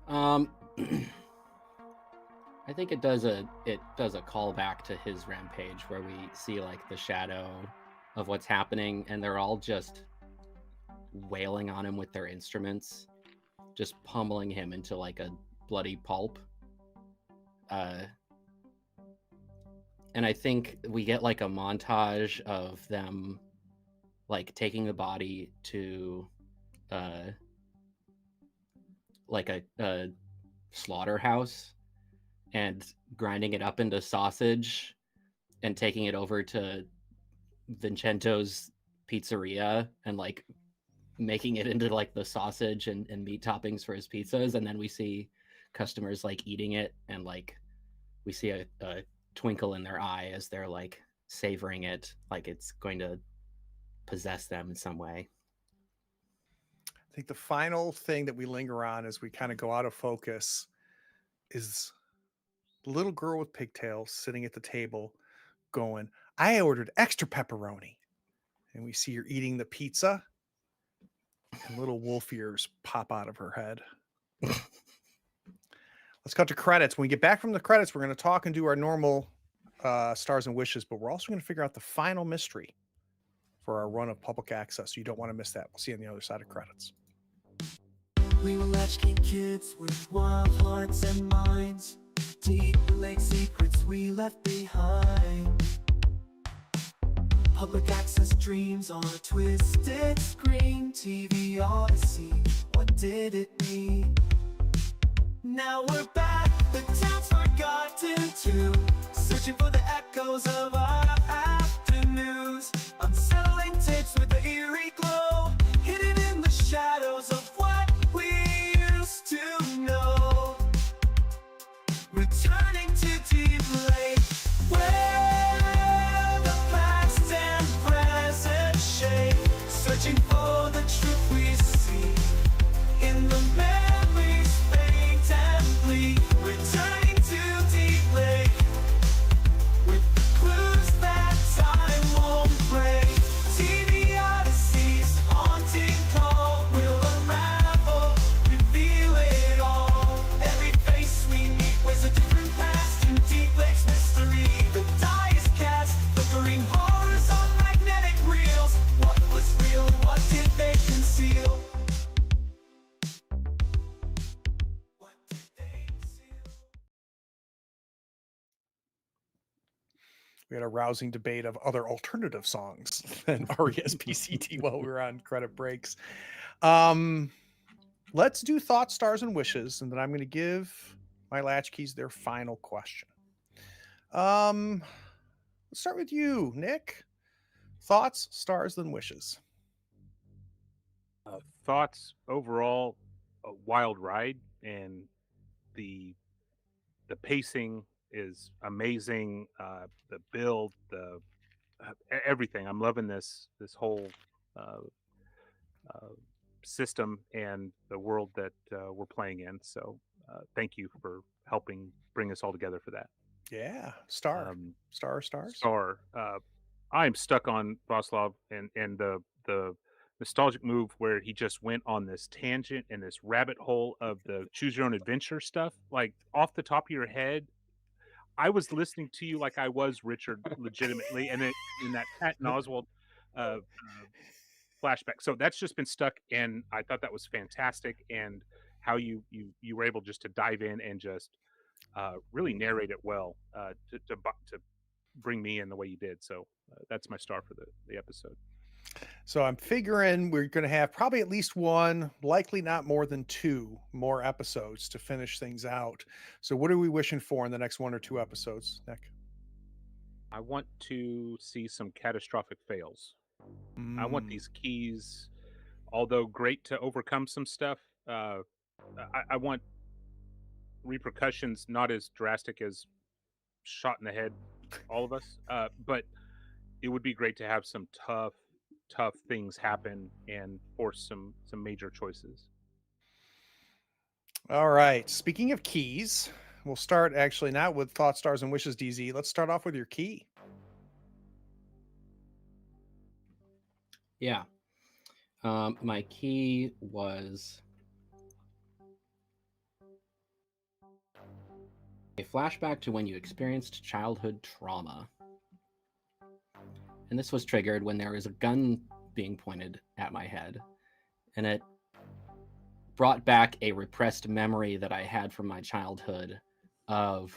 Um, I think it does a callback to his rampage where we see like the shadow of what's happening, and they're all just wailing on him with their instruments, just pummeling him into like a bloody pulp. Uh, and I think we get like a montage of them like taking the body to uh, like a slaughterhouse and grinding it up into sausage and taking it over to Vincenzo's pizzeria and like making it into like the sausage and meat toppings for his pizzas. And then we see customers like eating it, and like we see a twinkle in their eye as they're like savoring it, like it's going to possess them in some way. I think the final thing that we linger on as we kind of go out of focus is the little girl with pigtails sitting at the table going, I ordered extra pepperoni. And we see her eating the pizza, and little wolf ears pop out of her head. Let's cut to credits. When we get back from the credits, we're going to talk and do our normal stars and wishes, but we're also going to figure out the final mystery for our run of public access. So you don't want to miss that. We'll see you on the other side of credits. We were latchkey kids with wild hearts and minds, deep lake secrets we left behind. Public access dreams on a twisted screen. TV Odyssey, what did it mean? Now we're back, the town's forgotten too, searching for the echoes of our afternoons. Unsettling tapes with the eerie glow, hidden in the shadows of what we used to know. Returning to Deep Lake, where the past and present shake, searching for the truth we see in the memories faint and bleak. Returning to Deep Lake with the clues that time won't break. TV Odyssey's haunting call will unravel, reveal it all. Every face we meet was a different past in Deep Lake's mystery. The die is cast, flickering horrors on magnetic reels. What was real and what did they conceal? What did they conceal? We had a rousing debate of other alternative songs than RESPCT while we were on credit breaks. Let's do thoughts, stars, and wishes, and then I'm going to give my latchkeys their final question. Let's start with you, Nick. Thoughts, stars, then wishes. Thoughts overall, a wild ride, and the the pacing is amazing. The build, everything. I'm loving this whole uh, uh, system and the world that we're playing in. So thank you for helping bring us all together for that. Yeah, star, Um, stars. Star. I'm stuck on Vaslav and the nostalgic move where he just went on this tangent and this rabbit hole of the choose your own adventure stuff. Like off the top of your head, I was listening to you like I was Richard legitimately, and then in that Patton Oswald flashback. So that's just been stuck, and I thought that was fantastic. And how you were able just to dive in and just really narrate it well to bring me in the way you did. So that's my star for the episode. So I'm figuring we're going to have probably at least one, likely not more than two more episodes to finish things out. So what are we wishing for in the next one or two episodes, Nick? I want to see some catastrophic fails. I want Mm. these keys, although great to overcome some stuff. I want repercussions not as drastic as shot in the head, all of us. But it would be great to have some tough things happen and force some major choices. All right. Speaking of keys, We'll start actually not with thoughts, stars, and wishes, DZ. Let's start off with your key. Yeah. My key was a flashback to when you experienced childhood trauma. And this was triggered when there was a gun being pointed at my head. And it brought back a repressed memory that I had from my childhood of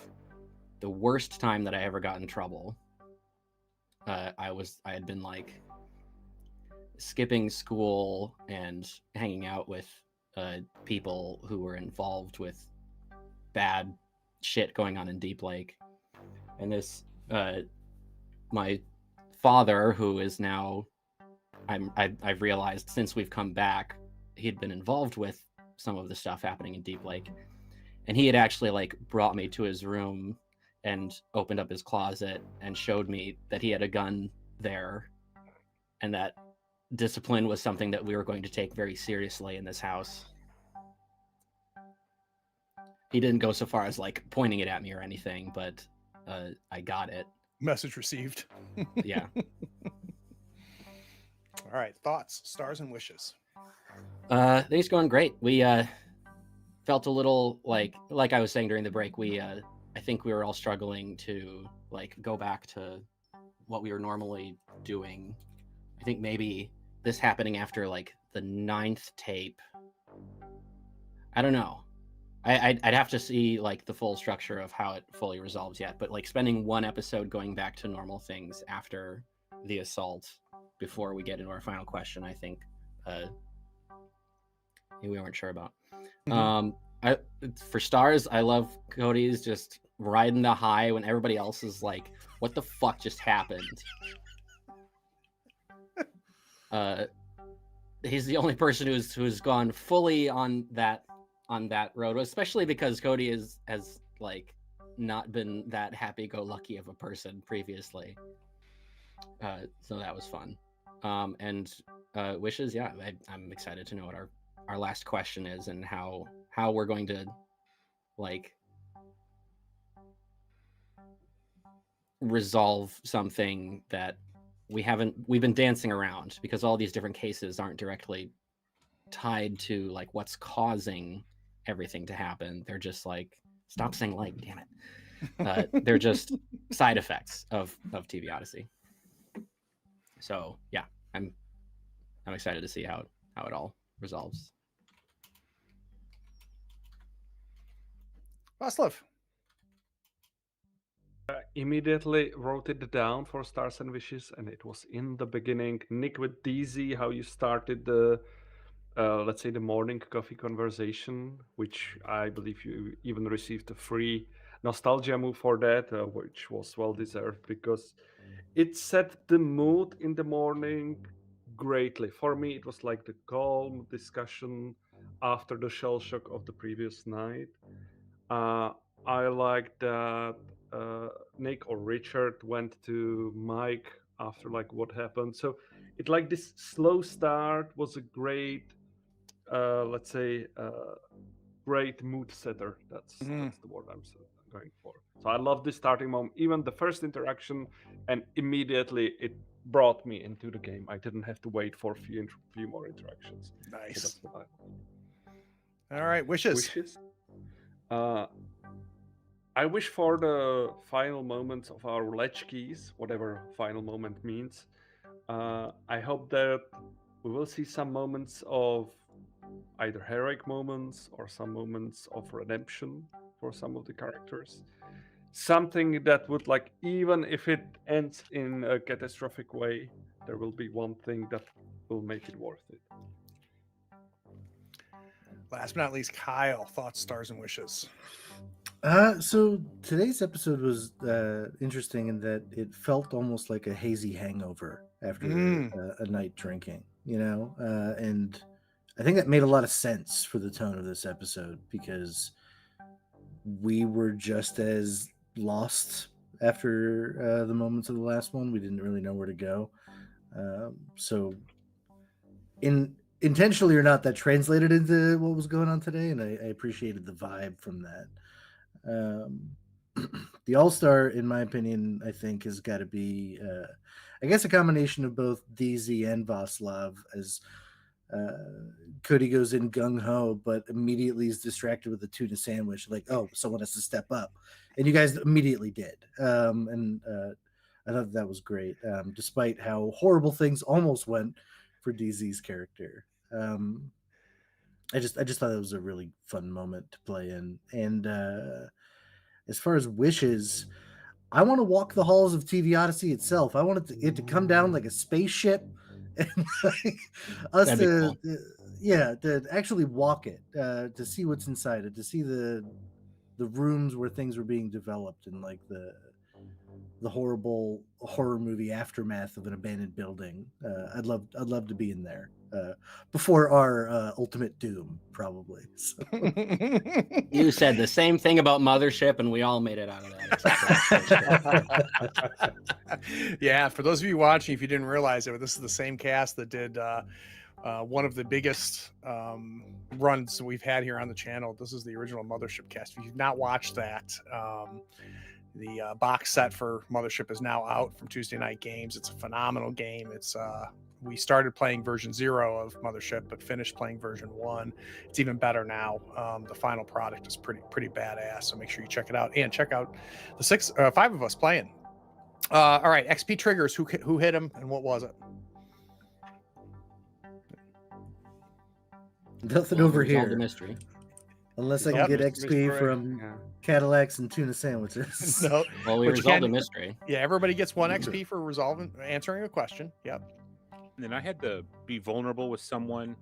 the worst time that I ever got in trouble. I had been like skipping school and hanging out with people who were involved with bad shit going on in Deep Lake. And this, my father, who is now, I've realized since we've come back, he'd been involved with some of the stuff happening in Deep Lake. And he had actually like brought me to his room and opened up his closet and showed me that he had a gun there, and that discipline was something that we were going to take very seriously in this house. He didn't go so far as like pointing it at me or anything, but I got it. Message received. Yeah. All right. Thoughts, stars, and wishes. Things going great. We felt a little like I was saying during the break, I think we were all struggling to like go back to what we were normally doing. I think maybe this happening after like the 9th tape. I don't know. I'd have to see like the full structure of how it fully resolves yet, but like spending one episode going back to normal things after the assault before we get into our final question, I think we weren't sure about. For stars, I love Cody's just riding the high when everybody else is like, what the fuck just happened? He's the only person who's gone fully on that road, especially because Cody has like not been that happy-go-lucky of a person previously. So that was fun. And wishes, yeah, I'm excited to know what our last question is and how we're going to like resolve something that we've been dancing around, because all these different cases aren't directly tied to like what's causing everything to happen. They're just like, stop saying like, damn it. They're just side effects of TV Odyssey. So yeah, I'm excited to see how it all resolves. Vaslav. Immediately wrote it down for stars and wishes, and it was in the beginning. Nick with DZ, how you started the let's say the morning coffee conversation, which I believe you even received a free nostalgia move for that, which was well deserved because it set the mood in the morning greatly. For me, it was like the calm discussion after the shell shock of the previous night. I like that Nick or Richard went to Mike after like what happened. So it like this slow start was a great, let's say, great mood setter. That's the word I'm going for. So I love this starting moment, even the first interaction, and immediately it brought me into the game. I didn't have to wait for a few more interactions. Nice. So that's what I All right. Wishes. wishes. I wish for the final moments of our latchkeys, whatever final moment means. I hope that we will see some moments of either heroic moments or some moments of redemption for some of the characters. Something that would like, even if it ends in a catastrophic way, there will be one thing that will make it worth it. Last but not least, Kyle. Thoughts, stars, and wishes. So today's episode was interesting in that it felt almost like a hazy hangover after a night drinking, and I think that made a lot of sense for the tone of this episode because we were just as lost after the moments of the last one. We didn't really know where to go. So intentionally or not, that translated into what was going on today, and I appreciated the vibe from that. Um, the all-star, in my opinion, I think has got to be, I guess, a combination of both DZ and Vaslav, as Cody goes in gung-ho, but immediately is distracted with a tuna sandwich. Like, oh, someone has to step up. And you guys immediately did. And I thought that was great, despite how horrible things almost went for DZ's character. I just thought it was a really fun moment to play in. And as far as wishes, I want to walk the halls of TV Odyssey itself. I want it to come down like a spaceship, and like, us That'd be to, cool. yeah, to actually walk it, to see what's inside it, to see the rooms where things were being developed, and like the horrible horror movie aftermath of an abandoned building. I'd love to be in there before our ultimate doom, probably. So. You said the same thing about Mothership, and we all made it out of that. Yeah, for those of you watching, if you didn't realize it, this is the same cast that did one of the biggest runs we've had here on the channel. This is the original Mothership cast. If you've not watched that, the box set for Mothership is now out from Tuesday Night Games. It's a phenomenal game. It's we started playing version 0 of Mothership, but finished playing version 1. It's even better now. The final product is pretty badass. So make sure you check it out, and check out the 5 of us playing. All right, XP triggers. Who hit them, and what was it? Nothing Well, over it was all the here, mystery. unless I Yep. can get Mystery, XP from yeah. Cadillacs and tuna sandwiches. No. Well, we But you resolved the can- mystery. Yeah, everybody gets 1 XP for answering a question. Yep. And then I had to be vulnerable with someone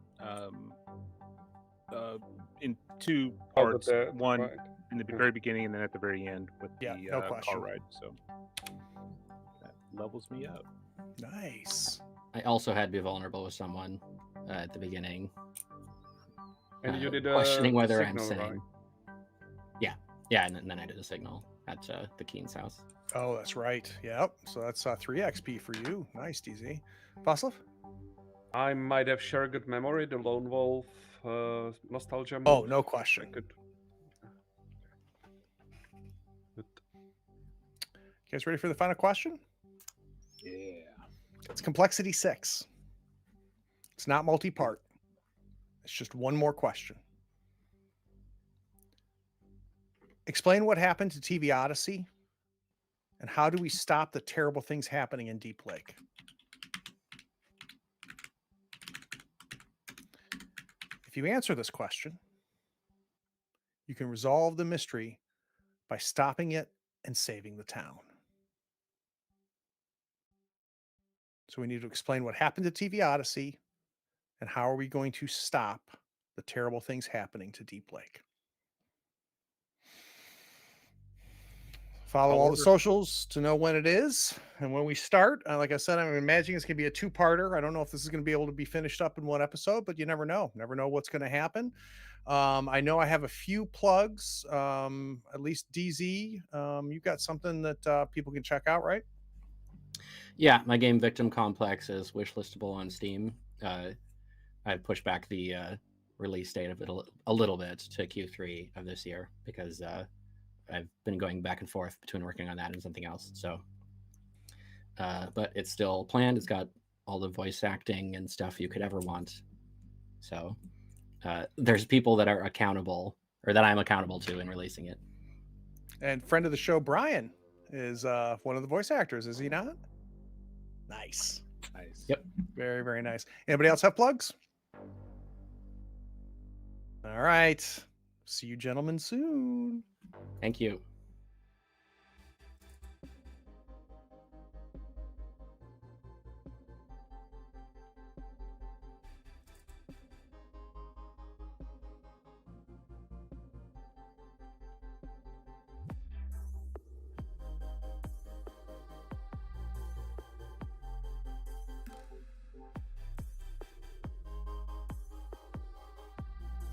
in 2 Oh, but parts. the- One right. in the Yeah. very beginning, and then at the very end with Yeah, the no question. car ride. So that levels me up. Nice. I also had to be vulnerable with someone at the beginning. And you did questioning whether I'm signal, saying. right? Yeah, and then I did a signal at the Keen's house. Oh, that's right. Yep. So that's 3 XP for you. Nice, DZ. Vaslav? I might have shared good memory, the Lone Wolf nostalgia mode. Oh, no I question. could. But You guys ready for the final question? Yeah. It's complexity 6. It's not multi-part. It's just one more question. Explain what happened to TV Odyssey, and how do we stop the terrible things happening in Deep Lake? If you answer this question, you can resolve the mystery by stopping it and saving the town. So we need to explain what happened to TV Odyssey, and how are we going to stop the terrible things happening to Deep Lake. Follow all the socials to know when it is and when we start. Like I said, I'm imagining it's going to be a 2-parter. I don't know if this is going to be able to be finished up in 1 episode, but you never know. Never know what's going to happen. I know I have a few plugs, at least DZ. You've got something that people can check out, right? Yeah, my game Victim Complex is wishlistable on Steam. I've pushed back the release date of it a little bit to Q3 of this year because I've been going back and forth between working on that and something else. So, but it's still planned. It's got all the voice acting and stuff you could ever want. So there's people that are accountable, or that I'm accountable to in releasing it. And friend of the show, Brian, is one of the voice actors, is he not? Nice. Nice. Yep. Very, very nice. Anybody else have plugs? All right. See you gentlemen soon. Thank you.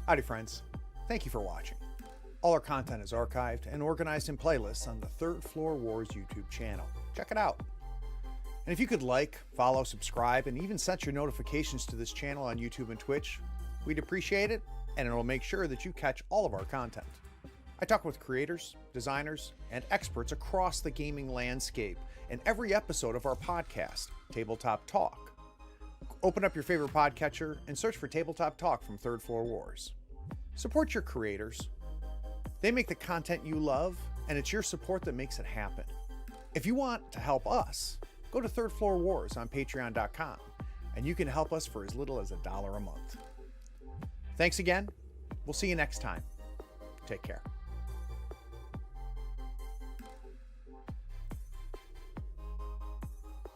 Howdy, friends. Thank you for watching. All our content is archived and organized in playlists on the Third Floor Wars YouTube channel. Check it out. And if you could like, follow, subscribe, and even set your notifications to this channel on YouTube and Twitch, we'd appreciate it, and it'll make sure that you catch all of our content. I talk with creators, designers, and experts across the gaming landscape in every episode of our podcast, Tabletop Talk. Open up your favorite podcatcher and search for Tabletop Talk from Third Floor Wars. Support your creators. They make the content you love, and it's your support that makes it happen. If you want to help us, go to Third Floor Wars on patreon.com, and you can help us for as little as $1 a month. Thanks again. We'll see you next time. Take care.